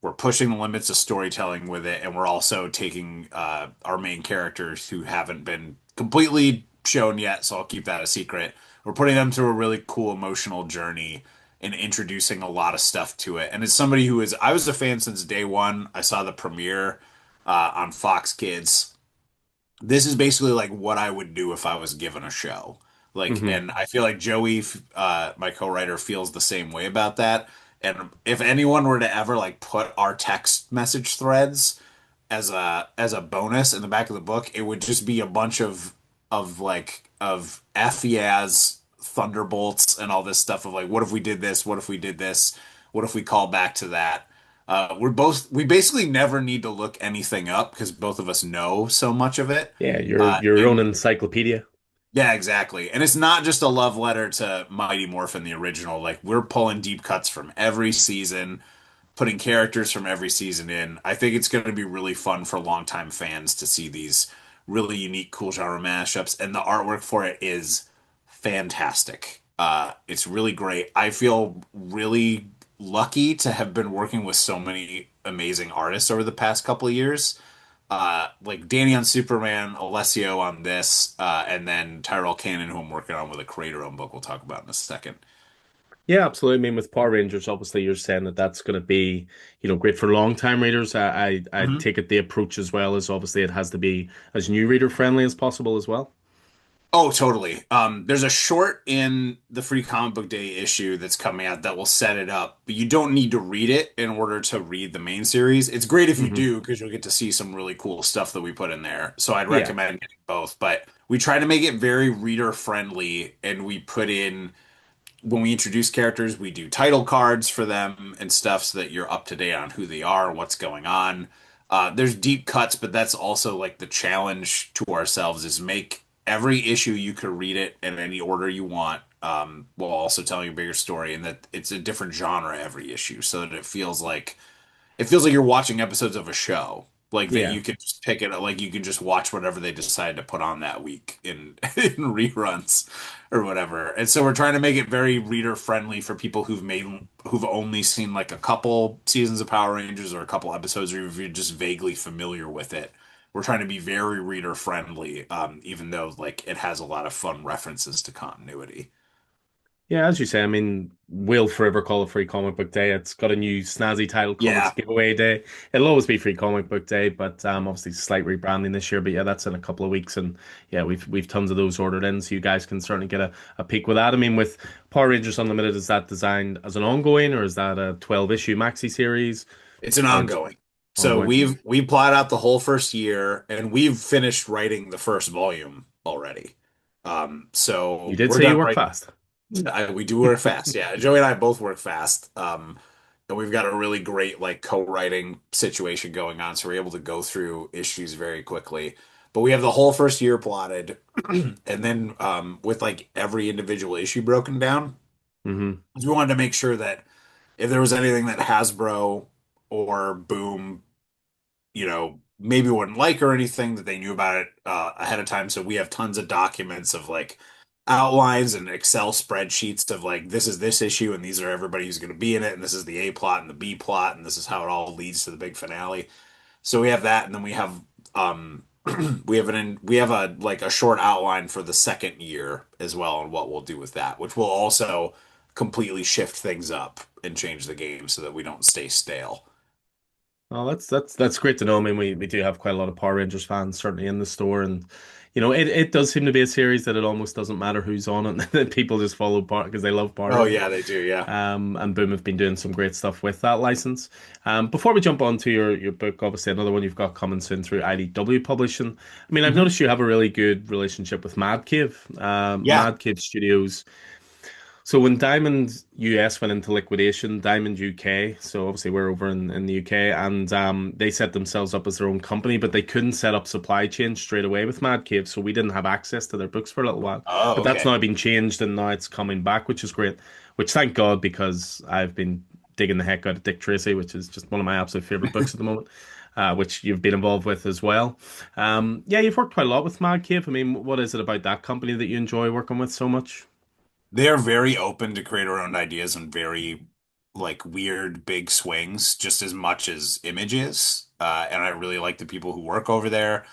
We're pushing the limits of storytelling with it, and we're also taking our main characters who haven't been completely shown yet, so I'll keep that a secret. We're putting them through a really cool emotional journey and introducing a lot of stuff to it. And as somebody I was a fan since day one. I saw the premiere on Fox Kids. This is basically like what I would do if I was given a show. Like, Hmm. and I feel like Joey, my co-writer, feels the same way about that. And if anyone were to ever like put our text message threads as a bonus in the back of the book, it would just be a bunch of F yeahs, thunderbolts, and all this stuff of like, what if we did this? What if we did this? What if we call back to that? We basically never need to look anything up because both of us know so much of it. Yeah, your own And encyclopedia. yeah, exactly. And it's not just a love letter to Mighty Morphin, the original. Like we're pulling deep cuts from every season, putting characters from every season in. I think it's going to be really fun for longtime fans to see these really unique, cool genre mashups, and the artwork for it is fantastic. It's really great. I feel really lucky to have been working with so many amazing artists over the past couple of years. Like Danny on Superman, Alessio on this, and then Tyrell Cannon, who I'm working on with a creator-owned book we'll talk about in a second. Yeah, absolutely. I mean, with Power Rangers, obviously, you're saying that that's going to be, great for long-time readers. I take it the approach as well as obviously it has to be as new reader friendly as possible as well. Oh, totally. There's a short in the Free Comic Book Day issue that's coming out that will set it up, but you don't need to read it in order to read the main series. It's great if you Hmm. do because you'll get to see some really cool stuff that we put in there. So I'd Yeah. recommend getting both, but we try to make it very reader friendly and we put in when we introduce characters, we do title cards for them and stuff so that you're up to date on who they are, what's going on. There's deep cuts, but that's also like the challenge to ourselves is make every issue you could read it in any order you want, while also telling a bigger story and that it's a different genre every issue so that it feels like you're watching episodes of a show. Like that Yeah. you could just pick it up, like you can just watch whatever they decide to put on that week in in reruns or whatever. And so we're trying to make it very reader friendly for people who've only seen like a couple seasons of Power Rangers or a couple episodes, or if you're just vaguely familiar with it. We're trying to be very reader friendly, even though like it has a lot of fun references to continuity. Yeah, as you say, I mean, we'll forever call it Free Comic Book Day. It's got a new snazzy title called It's Yeah. Giveaway Day. It'll always be Free Comic Book Day, but obviously slight rebranding this year. But yeah, that's in a couple of weeks, and yeah, we've tons of those ordered in, so you guys can certainly get a peek with that. I mean, with Power Rangers Unlimited, is that designed as an ongoing, or is that a 12 issue maxi series, It's an or ongoing. So ongoing? we plot out the whole first year and we've finished writing the first volume already. You So did we're say you done work writing. fast. We do work fast. Yeah. Joey and I both work fast. And we've got a really great like co-writing situation going on. So we're able to go through issues very quickly. But we have the whole first year plotted. And then with like every individual issue broken down, Hmm. we wanted to make sure that if there was anything that Hasbro or Boom maybe wouldn't like or anything that they knew about it ahead of time. So we have tons of documents of like outlines and Excel spreadsheets of like this is this issue and these are everybody who's going to be in it and this is the A plot and the B plot and this is how it all leads to the big finale. So we have that and then we have we have a like a short outline for the second year as well and what we'll do with that, which will also completely shift things up and change the game so that we don't stay stale. Oh, that's great to know. I mean, we do have quite a lot of Power Rangers fans certainly in the store, and it does seem to be a series that it almost doesn't matter who's on it. That people just follow Power because they love Power Oh Rangers. yeah, they do. Yeah. And Boom have been doing some great stuff with that license. Before we jump on to your book, obviously another one you've got coming soon through IDW Publishing. I mean, I've Mhm. noticed you have a really good relationship with Mad Cave. Yeah. Mad Cave Studios. So when Diamond US went into liquidation, Diamond UK, so obviously we're over in the UK, and they set themselves up as their own company, but they couldn't set up supply chain straight away with Mad Cave, so we didn't have access to their books for a little while. Oh, But that's okay. now been changed, and now it's coming back, which is great. Which thank God because I've been digging the heck out of Dick Tracy, which is just one of my absolute favorite books at the moment. Which you've been involved with as well. Yeah, you've worked quite a lot with Mad Cave. I mean, what is it about that company that you enjoy working with so much? They are very open to creator-owned ideas and very like weird big swings, just as much as Image is. And I really like the people who work over there.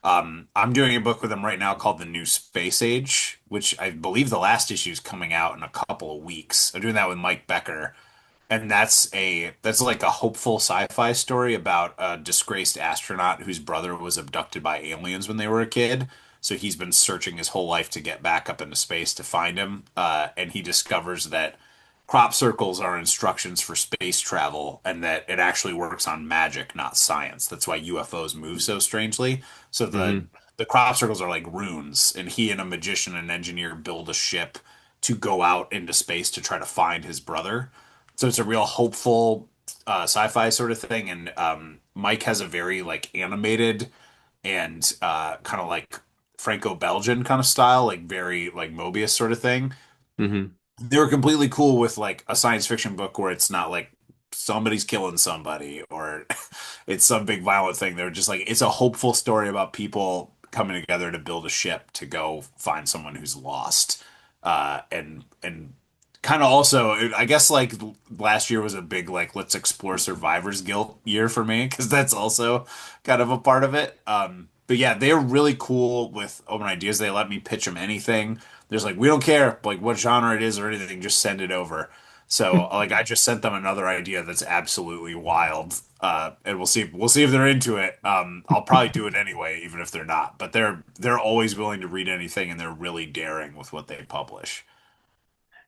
I'm doing a book with them right now called The New Space Age, which I believe the last issue is coming out in a couple of weeks. I'm doing that with Mike Becker. And that's like a hopeful sci-fi story about a disgraced astronaut whose brother was abducted by aliens when they were a kid. So he's been searching his whole life to get back up into space to find him. And he discovers that crop circles are instructions for space travel and that it actually works on magic, not science. That's why UFOs move so strangely. So Hmm. the crop circles are like runes, and he and a magician and engineer build a ship to go out into space to try to find his brother. So it's a real hopeful sci-fi sort of thing. And Mike has a very like animated and kind of like Franco-Belgian kind of style, like very like Mobius sort of thing. Hmm. They were completely cool with like a science fiction book where it's not like somebody's killing somebody or it's some big violent thing. They're just like it's a hopeful story about people coming together to build a ship to go find someone who's lost. And kind of also, I guess like last year was a big like let's explore survivor's guilt year for me because that's also kind of a part of it. But yeah, they're really cool with open ideas. They let me pitch them anything. There's like we don't care like what genre it is or anything, just send it over. So like I just sent them another idea that's absolutely wild. And we'll see if they're into it. I'll probably do it anyway, even if they're not. But they're always willing to read anything and they're really daring with what they publish.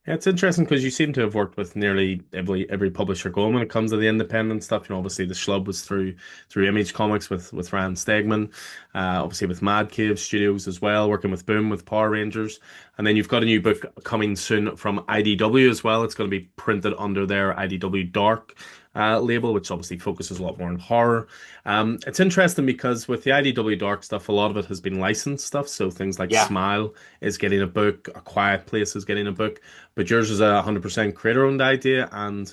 Yeah, it's interesting because you seem to have worked with nearly every publisher going when it comes to the independent stuff. You know, obviously the Schlub was through Image Comics with Rand Stegman, obviously with Mad Cave Studios as well, working with Boom with Power Rangers, and then you've got a new book coming soon from IDW as well. It's going to be printed under their IDW Dark label, which obviously focuses a lot more on horror. It's interesting because with the IDW Dark stuff, a lot of it has been licensed stuff. So things like Yeah. Smile is getting a book, A Quiet Place is getting a book, but yours is a 100% creator-owned idea, and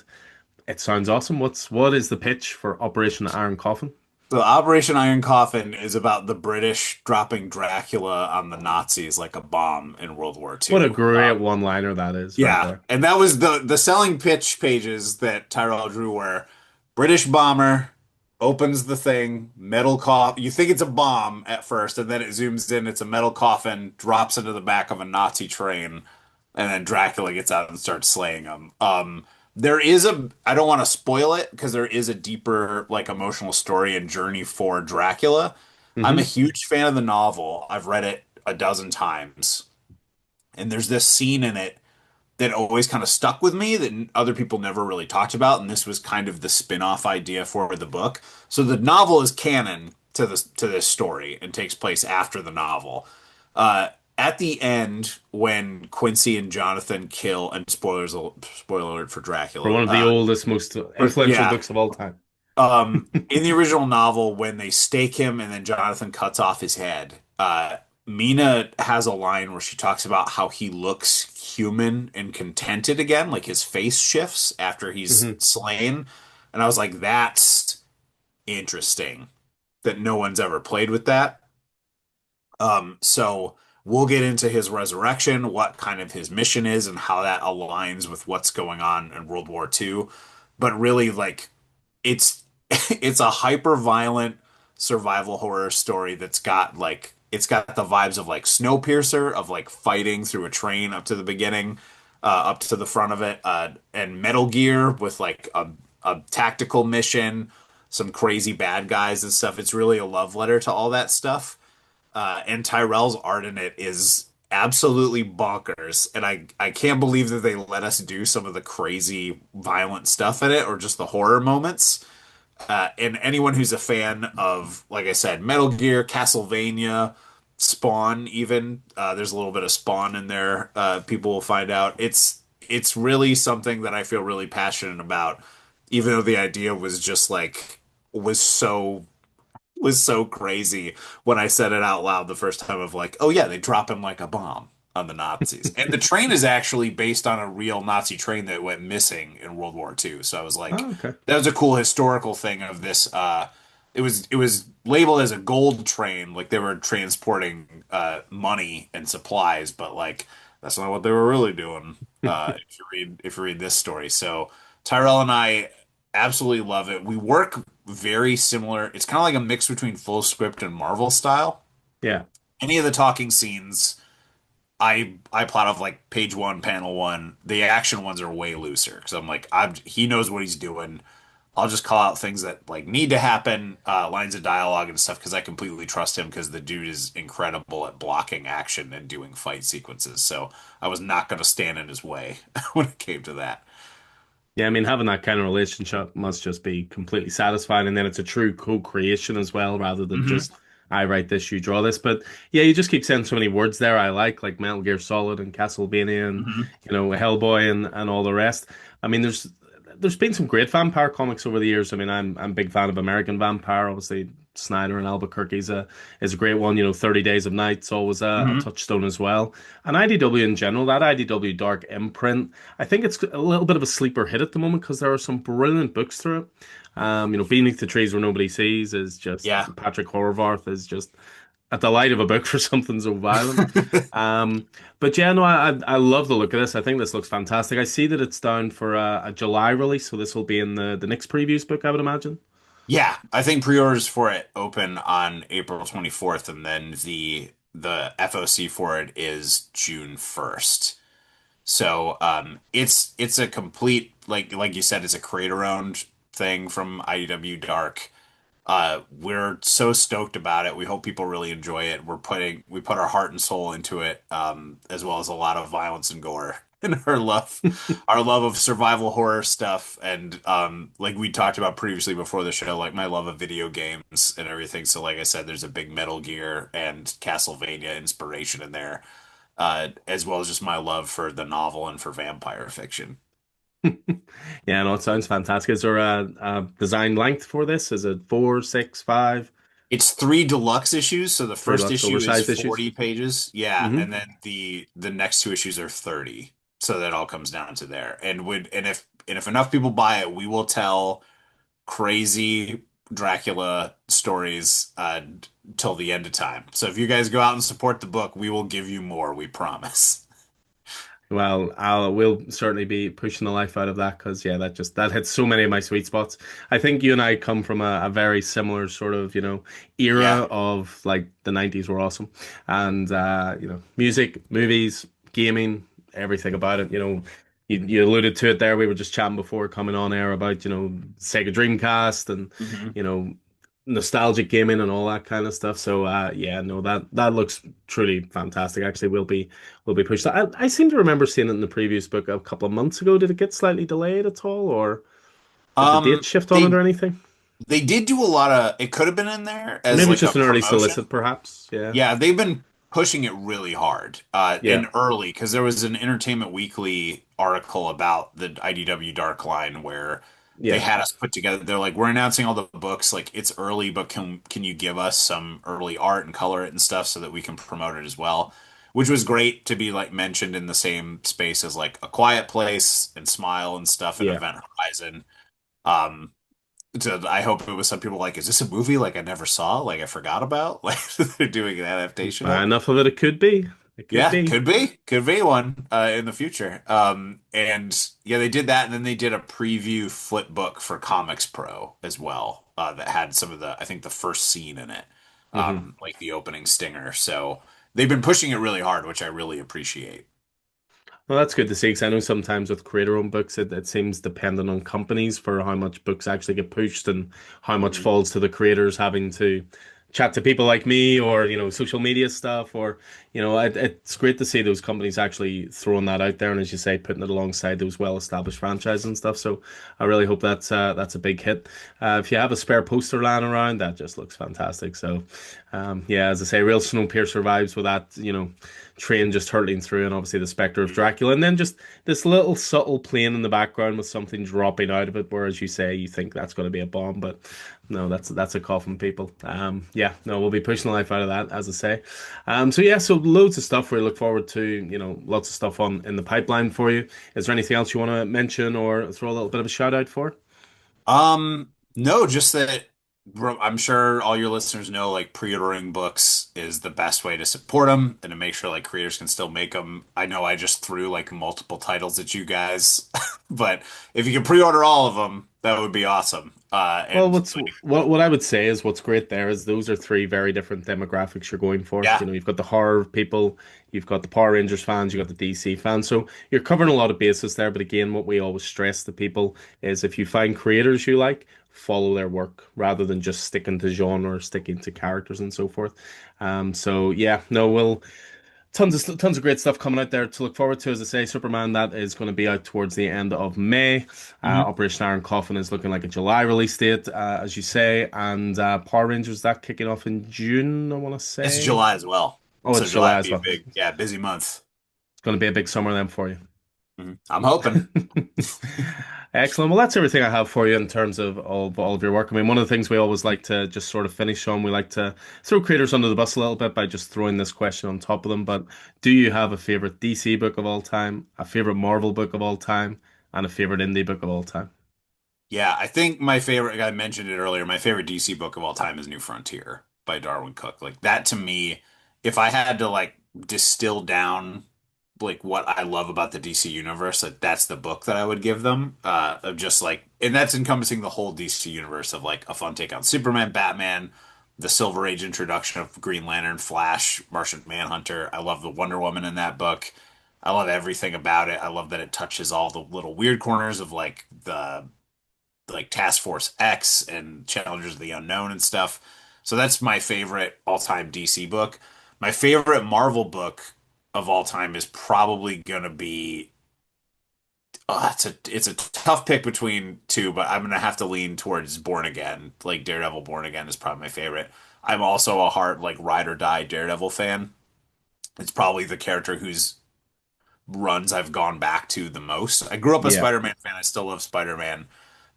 it sounds awesome. What is the pitch for Operation Iron Coffin? So Operation Iron Coffin is about the British dropping Dracula on the Nazis like a bomb in World War What a II. great one-liner that is right Yeah, there. and that was the selling pitch pages that Tyrell drew were British bomber opens the thing, metal coffin. You think it's a bomb at first, and then it zooms in, it's a metal coffin, drops into the back of a Nazi train, and then Dracula gets out and starts slaying them. There is I don't want to spoil it because there is a deeper, like, emotional story and journey for Dracula. I'm a Hmm. huge fan of the novel. I've read it a dozen times, and there's this scene in it that always kind of stuck with me that other people never really talked about, and this was kind of the spin-off idea for the book. So the novel is canon to this story and takes place after the novel. At the end, when Quincy and Jonathan kill, and spoiler alert for For Dracula. one of the oldest, most influential Yeah, books of all time. in the original novel, when they stake him and then Jonathan cuts off his head, Mina has a line where she talks about how he looks human and contented again, like his face shifts after he's Hmm. slain. And I was like, that's interesting that no one's ever played with that. So we'll get into his resurrection, what kind of his mission is, and how that aligns with what's going on in World War II. But really, like, it's it's a hyper violent survival horror story that's got like it's got the vibes of like Snowpiercer of like fighting through a train up to the beginning, up to the front of it, and Metal Gear with like a tactical mission, some crazy bad guys and stuff. It's really a love letter to all that stuff. And Tyrell's art in it is absolutely bonkers. And I can't believe that they let us do some of the crazy violent stuff in it or just the horror moments. And anyone who's a fan of, like I said, Metal Gear, Castlevania, Spawn, even there's a little bit of Spawn in there. People will find out. It's really something that I feel really passionate about, even though the idea was just like was so was so crazy when I said it out loud the first time of like, oh yeah, they drop him like a bomb on the Nazis. And the train is actually based on a real Nazi train that went missing in World War II. So I was like, Oh, okay. that was a cool historical thing of this. It was labeled as a gold train, like they were transporting money and supplies, but like that's not what they were really doing. If you read this story. So Tyrell and I absolutely love it. We work very similar. It's kind of like a mix between full script and Marvel style. Yeah. Any of the talking scenes, I plot off like page one, panel one. The action ones are way looser because I'm like, he knows what he's doing. I'll just call out things that like need to happen, lines of dialogue and stuff because I completely trust him because the dude is incredible at blocking action and doing fight sequences. So I was not going to stand in his way when it came to that. Yeah, I mean, having that kind of relationship must just be completely satisfying. And then it's a true co-creation as well, rather than Hmm. just, I write this, you draw this. But yeah, you just keep saying so many words there I like Metal Gear Solid and Castlevania and, Hmm. Hellboy and all the rest. I mean, there's been some great vampire comics over the years. I mean, I'm a big fan of American Vampire. Obviously, Snyder and Albuquerque's is a great one. 30 Days of Night's always a Hmm. touchstone as well. And IDW in general, that IDW Dark imprint, I think it's a little bit of a sleeper hit at the moment because there are some brilliant books through it. Beneath the Trees Where Nobody Sees is just Yeah. Patrick Horvath is just a delight of a book for something so violent. Um, but yeah, no, I love the look of this. I think this looks fantastic. I see that it's down for a July release, so this will be in the next previews book, I would imagine. Yeah, I think pre-orders for it open on April 24th, and then the FOC for it is June 1st. So it's a complete, like you said, it's a creator owned thing from IDW Dark. We're so stoked about it. We hope people really enjoy it. We put our heart and soul into it, as well as a lot of violence and gore and our love of survival horror stuff. And like we talked about previously before the show, like my love of video games and everything. So like I said, there's a big Metal Gear and Castlevania inspiration in there, as well as just my love for the novel and for vampire fiction. Yeah, no, it sounds fantastic. Is there a design length for this? Is it four, six, five, It's three deluxe issues, so the three first lux issue is oversized issues? 40 pages. Yeah, Hmm. and then the next two issues are 30. So that all comes down to there. And if enough people buy it, we will tell crazy Dracula stories till the end of time. So if you guys go out and support the book, we will give you more, we promise. Well, we'll certainly be pushing the life out of that because yeah, that hits so many of my sweet spots. I think you and I come from a very similar sort of Yeah. era of like the 90s were awesome, and music, movies, gaming, everything about it. You alluded to it there. We were just chatting before coming on air about Sega Dreamcast and Hmm. you know nostalgic gaming and all that kind of stuff. So yeah, no, that looks truly fantastic. Actually, will be pushed. I seem to remember seeing it in the previous book a couple of months ago. Did it get slightly delayed at all, or did the date shift on it or They anything? they did do a lot of it could have been in there Or as maybe it's like a just an early promotion. solicit, perhaps. Yeah, Yeah, they've been pushing it really hard yeah, and early because there was an Entertainment Weekly article about the IDW Dark Line where they yeah. had us put together. They're like, we're announcing all the books. Like, it's early, but can you give us some early art and color it and stuff so that we can promote it as well? Which was great to be like mentioned in the same space as like A Quiet Place and Smile and stuff and Yeah. Event Horizon. Um, so I hope it was some people like, is this a movie like I never saw, like I forgot about, like they're doing an adaptation of? Enough of it. It could be. It could Yeah, be. could be one in the future. And yeah, they did that, and then they did a preview flip book for Comics Pro as well, that had some of the, I think, the first scene in it, Hmm. like the opening stinger. So they've been pushing it really hard, which I really appreciate. Well, that's good to see because I know sometimes with creator-owned books, it seems dependent on companies for how much books actually get pushed and how much Mhm. falls to the creators having to chat to people like me or social media stuff or it's great to see those companies actually throwing that out there and as you say putting it alongside those well-established franchises and stuff. So I really hope that's a big hit. If you have a spare poster lying around, that just looks fantastic. So yeah, as I say, real Snowpiercer vibes with that train just hurtling through, and obviously the specter of Dracula, and then just this little subtle plane in the background with something dropping out of it, where, as you say, you think that's going to be a bomb, but no, that's a coffin, people. Yeah, no, we'll be pushing the life out of that, as I say. So yeah, so loads of stuff we look forward to. Lots of stuff on in the pipeline for you. Is there anything else you want to mention or throw a little bit of a shout out for? No, just that I'm sure all your listeners know like pre-ordering books is the best way to support them and to make sure like creators can still make them. I know I just threw like multiple titles at you guys, but if you can pre-order all of them, that would be awesome. Well, And like, what I would say is what's great there is those are three very different demographics you're going for. yeah. You've got the horror people, you've got the Power Rangers fans, you've got the DC fans. So you're covering a lot of bases there. But again, what we always stress to people is if you find creators you like, follow their work rather than just sticking to genre or sticking to characters and so forth. So yeah, no, we'll tons of great stuff coming out there to look forward to. As I say, Superman that is going to be out towards the end of May. Hmm. Operation Iron Coffin is looking like a July release date, as you say, and Power Rangers that kicking off in June. I want to It's say. July as well. Oh, So it's July July would as be a well. big, yeah, busy month. It's going to be a big summer then for you. I'm hoping. Excellent. Well, that's everything I have for you in terms of all of your work. I mean, one of the things we always like to just sort of finish on, we like to throw creators under the bus a little bit by just throwing this question on top of them. But do you have a favorite DC book of all time, a favorite Marvel book of all time, and a favorite indie book of all time? Yeah, I think my favorite, I mentioned it earlier, my favorite DC book of all time is New Frontier by Darwin Cook. Like that to me, if I had to like distill down like what I love about the DC universe, like that's the book that I would give them. Of just like, and that's encompassing the whole DC universe of like a fun take on Superman, Batman, the Silver Age introduction of Green Lantern, Flash, Martian Manhunter. I love the Wonder Woman in that book. I love everything about it. I love that it touches all the little weird corners of like the like Task Force X and Challengers of the Unknown and stuff. So that's my favorite all-time DC book. My favorite Marvel book of all time is probably gonna be it's a tough pick between two, but I'm gonna have to lean towards Born Again. Like Daredevil Born Again is probably my favorite. I'm also a hard like ride or die Daredevil fan. It's probably the character whose runs I've gone back to the most. I grew up a Yeah. Spider-Man fan. I still love Spider-Man.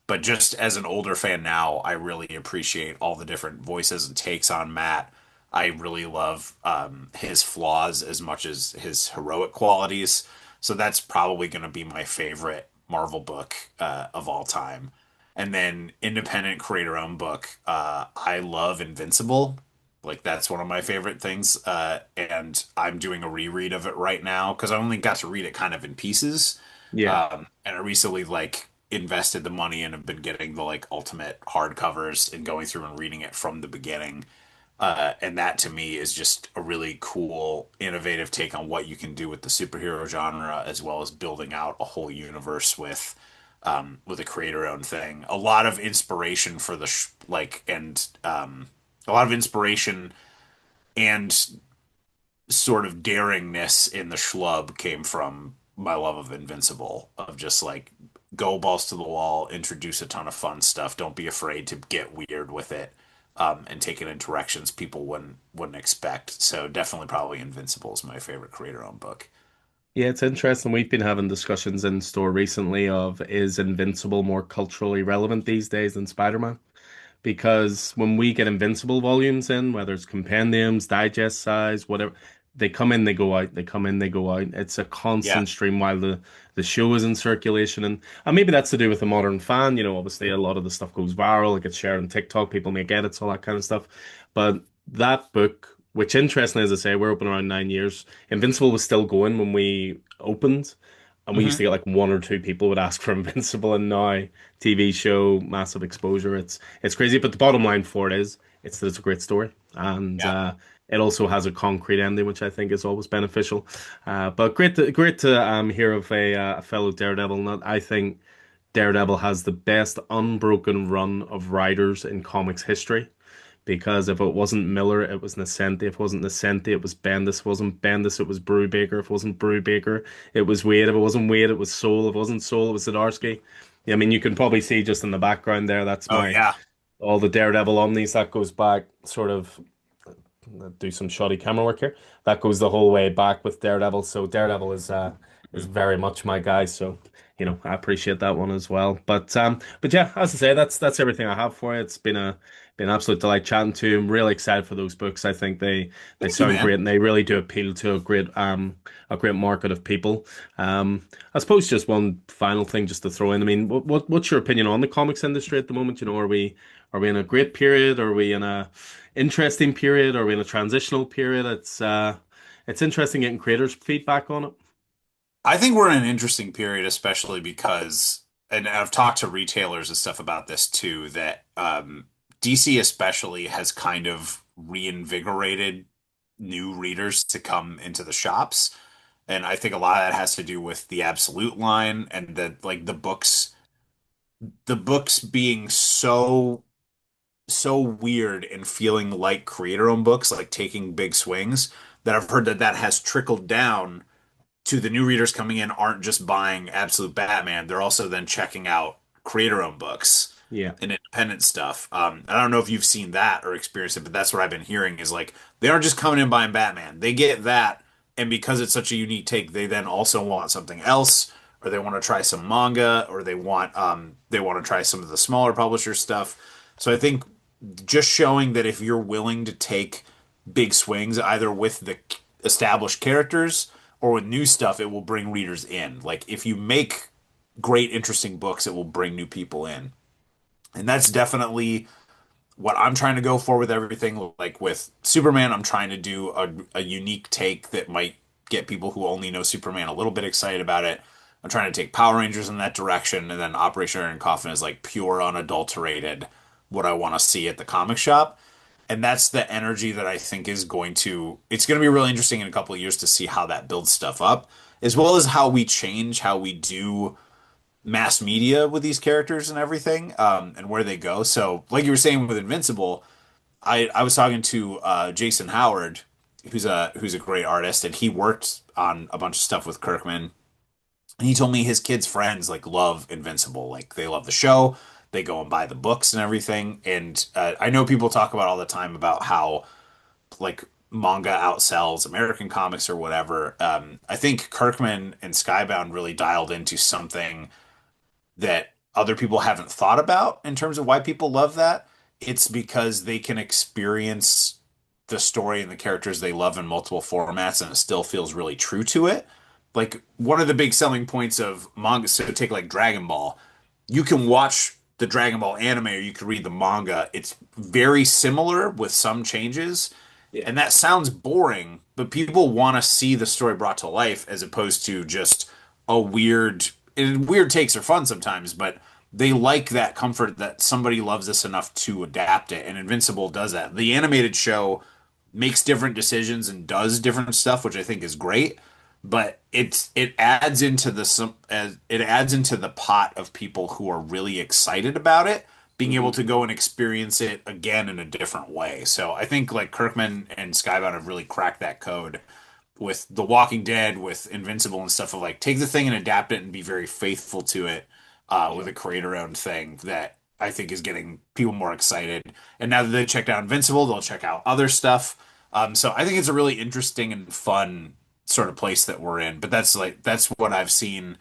But just as an older fan now, I really appreciate all the different voices and takes on Matt. I really love his flaws as much as his heroic qualities. So that's probably going to be my favorite Marvel book of all time. And then independent creator owned book. I love Invincible. Like that's one of my favorite things. And I'm doing a reread of it right now because I only got to read it kind of in pieces. Yeah. And I recently like invested the money and have been getting the like ultimate hardcovers and going through and reading it from the beginning. And that to me is just a really cool, innovative take on what you can do with the superhero genre, as well as building out a whole universe with a creator-owned thing. A lot of inspiration for the a lot of inspiration and sort of daringness in the schlub came from my love of Invincible, of just like go balls to the wall, introduce a ton of fun stuff. Don't be afraid to get weird with it, and take it in directions people wouldn't expect. So definitely, probably Invincible is my favorite creator-owned book. Yeah, it's interesting. We've been having discussions in store recently of is Invincible more culturally relevant these days than Spider-Man? Because when we get Invincible volumes in, whether it's compendiums, digest size, whatever, they come in, they go out, they come in, they go out. It's a Yeah. constant stream while the show is in circulation, and maybe that's to do with the modern fan. You know, obviously a lot of the stuff goes viral, it gets shared on TikTok, people make edits, all that kind of stuff. But that book, which interestingly, as I say, we're open around 9 years. Invincible was still going when we opened. And we used to Hmm. get like one or two people would ask for Invincible, and now TV show, massive exposure. It's crazy, but the bottom line for it is it's that it's a great story, and Yeah. it also has a concrete ending, which I think is always beneficial. But great to hear of a fellow Daredevil. Not, I think Daredevil has the best unbroken run of writers in comics history. Because if it wasn't Miller, it was Nascenti. If it wasn't Nascenti, it was Bendis. If it wasn't Bendis, it was Brubaker. If it wasn't Brubaker, it was Wade. If it wasn't Wade, it was Soul. If it wasn't Soul, it was Zdarsky. Yeah, I mean, you can probably see just in the background there, that's Oh my yeah. all the Daredevil omnis. That goes back sort of do some shoddy camera work here. That goes the whole way back with Daredevil. So Daredevil is Mhm. very much my guy. So I appreciate that one as well. But yeah, as I say, that's everything I have for you. It's been an absolute delight chatting to you. I'm really excited for those books. I think they Thank you, sound great man. and they really do appeal to a great market of people. I suppose just one final thing just to throw in. I mean, what's your opinion on the comics industry at the moment? Are we in a great period? Are we in a interesting period? Are we in a transitional period? It's interesting getting creators' feedback on it. I think we're in an interesting period, especially because, and I've talked to retailers and stuff about this too, that DC especially has kind of reinvigorated new readers to come into the shops. And I think a lot of that has to do with the Absolute line and the books being so weird and feeling like creator-owned books, like taking big swings. that I've heard that that has trickled down to the new readers coming in aren't just buying Absolute Batman, they're also then checking out creator-owned books Yeah. and independent stuff. I don't know if you've seen that or experienced it, but that's what I've been hearing is like they aren't just coming in buying Batman. They get that, and because it's such a unique take, they then also want something else, or they want to try some manga, or they want to try some of the smaller publisher stuff. So I think just showing that if you're willing to take big swings, either with the established characters or with new stuff, it will bring readers in. Like if you make great, interesting books, it will bring new people in. And that's definitely what I'm trying to go for with everything. Like with Superman, I'm trying to do a unique take that might get people who only know Superman a little bit excited about it. I'm trying to take Power Rangers in that direction, and then Operation Iron Coffin is like pure, unadulterated, what I want to see at the comic shop. And that's the energy that I think is it's going to be really interesting in a couple of years to see how that builds stuff up, as well as how we change how we do mass media with these characters and everything, and where they go. So, like you were saying with Invincible, I was talking to Jason Howard, who's a great artist, and he worked on a bunch of stuff with Kirkman. And he told me his kids' friends like love Invincible, like they love the show. They go and buy the books and everything. And I know people talk about all the time about how like manga outsells American comics or whatever. I think Kirkman and Skybound really dialed into something that other people haven't thought about in terms of why people love that. It's because they can experience the story and the characters they love in multiple formats and it still feels really true to it. Like one of the big selling points of manga, so take like Dragon Ball, you can watch the Dragon Ball anime or you can read the manga. It's very similar with some changes. Yeah. And that sounds boring, but people want to see the story brought to life as opposed to just a and weird takes are fun sometimes, but they like that comfort that somebody loves this enough to adapt it. And Invincible does that. The animated show makes different decisions and does different stuff, which I think is great. But it adds into it adds into the pot of people who are really excited about it, being able Hmm. to go and experience it again in a different way. So I think like Kirkman and Skybound have really cracked that code with The Walking Dead, with Invincible and stuff of like take the thing and adapt it and be very faithful to it with Yeah. a creator-owned thing that I think is getting people more excited. And now that they checked out Invincible, they'll check out other stuff. So I think it's a really interesting and fun sort of place that we're in. But that's what I've seen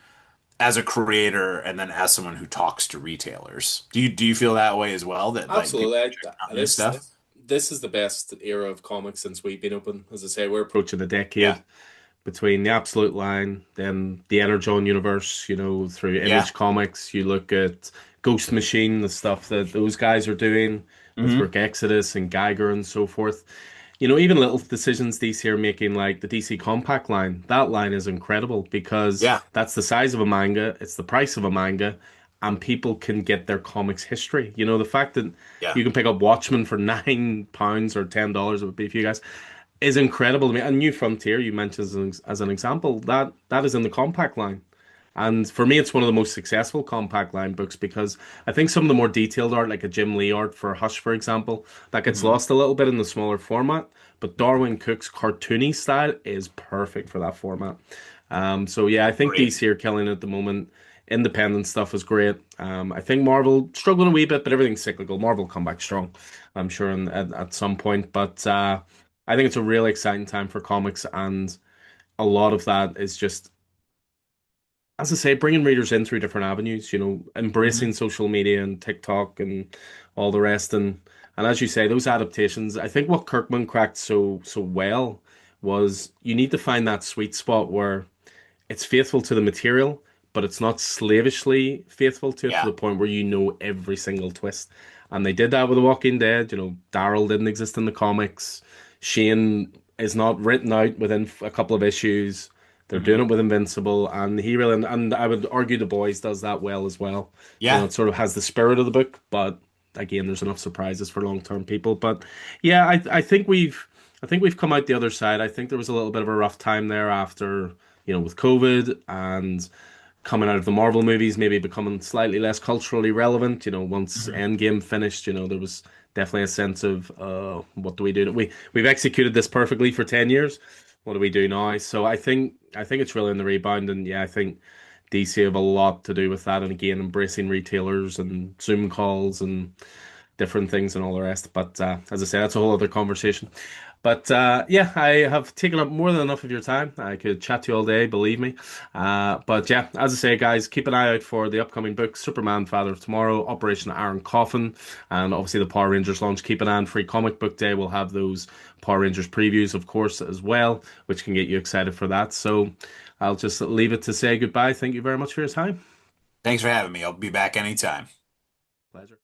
as a creator and then as someone who talks to retailers. Do you feel that way as well? That like people Absolutely. are checking out new stuff? This is the best era of comics since we've been open. As I say, we're approaching a Yeah. decade between the Absolute line, then the Energon universe, through Yeah. Image Comics. You look at Ghost Machine, the stuff that those guys are doing with Hmm. Rick Exodus and Geiger and so forth. Even little decisions DC are making, like the DC Compact line, that line is incredible because Yeah. that's the size of a manga, it's the price of a manga, and people can get their comics history. The fact that Yeah. you can pick up Watchmen for £9 or $10, it would be for you guys, is incredible to me. And New Frontier, you mentioned as an example, that is in the compact line. And for me, it's one of the most successful compact line books because I think some of the more detailed art, like a Jim Lee art for Hush, for example, that gets Hmm. lost a little bit in the smaller format. But Darwin Cook's cartoony style is perfect for that format. So yeah, I think Great. DC are killing it at the moment. Independent stuff is great. I think Marvel struggling a wee bit, but everything's cyclical. Marvel will come back strong, I'm sure, at some point. But I think it's a really exciting time for comics, and a lot of that is just, as I say, bringing readers in through different avenues, embracing Hmm. social media and TikTok and all the rest. And as you say, those adaptations, I think what Kirkman cracked so well was you need to find that sweet spot where it's faithful to the material, but it's not slavishly faithful to Yeah. the point where you know every single twist. And they did that with The Walking Dead. Daryl didn't exist in the comics. Shane is not written out within a couple of issues. They're doing Hmm. it with Invincible, and he really, and I would argue The Boys does that well as well. Yeah. It sort of has the spirit of the book, but again, there's enough surprises for long-term people. But yeah, I think we've come out the other side. I think there was a little bit of a rough time there after, with COVID and coming out of the Marvel movies, maybe becoming slightly less culturally relevant. Once Mhm. Endgame finished, there was definitely a sense of what do we do? We've executed this perfectly for 10 years. What do we do now? So I think it's really in the rebound, and yeah, I think DC have a lot to do with that, and again, embracing retailers and Zoom calls and different things and all the rest. But as I say, that's a whole other conversation. But yeah, I have taken up more than enough of your time. I could chat to you all day, believe me. But yeah, as I say, guys, keep an eye out for the upcoming book, Superman, Father of Tomorrow, Operation Iron Coffin, and obviously the Power Rangers launch. Keep an eye on Free Comic Book Day. We'll have those Power Rangers previews, of course, as well, which can get you excited for that. So I'll just leave it to say goodbye. Thank you very much for your time. Thanks for having me. I'll be back anytime. Pleasure.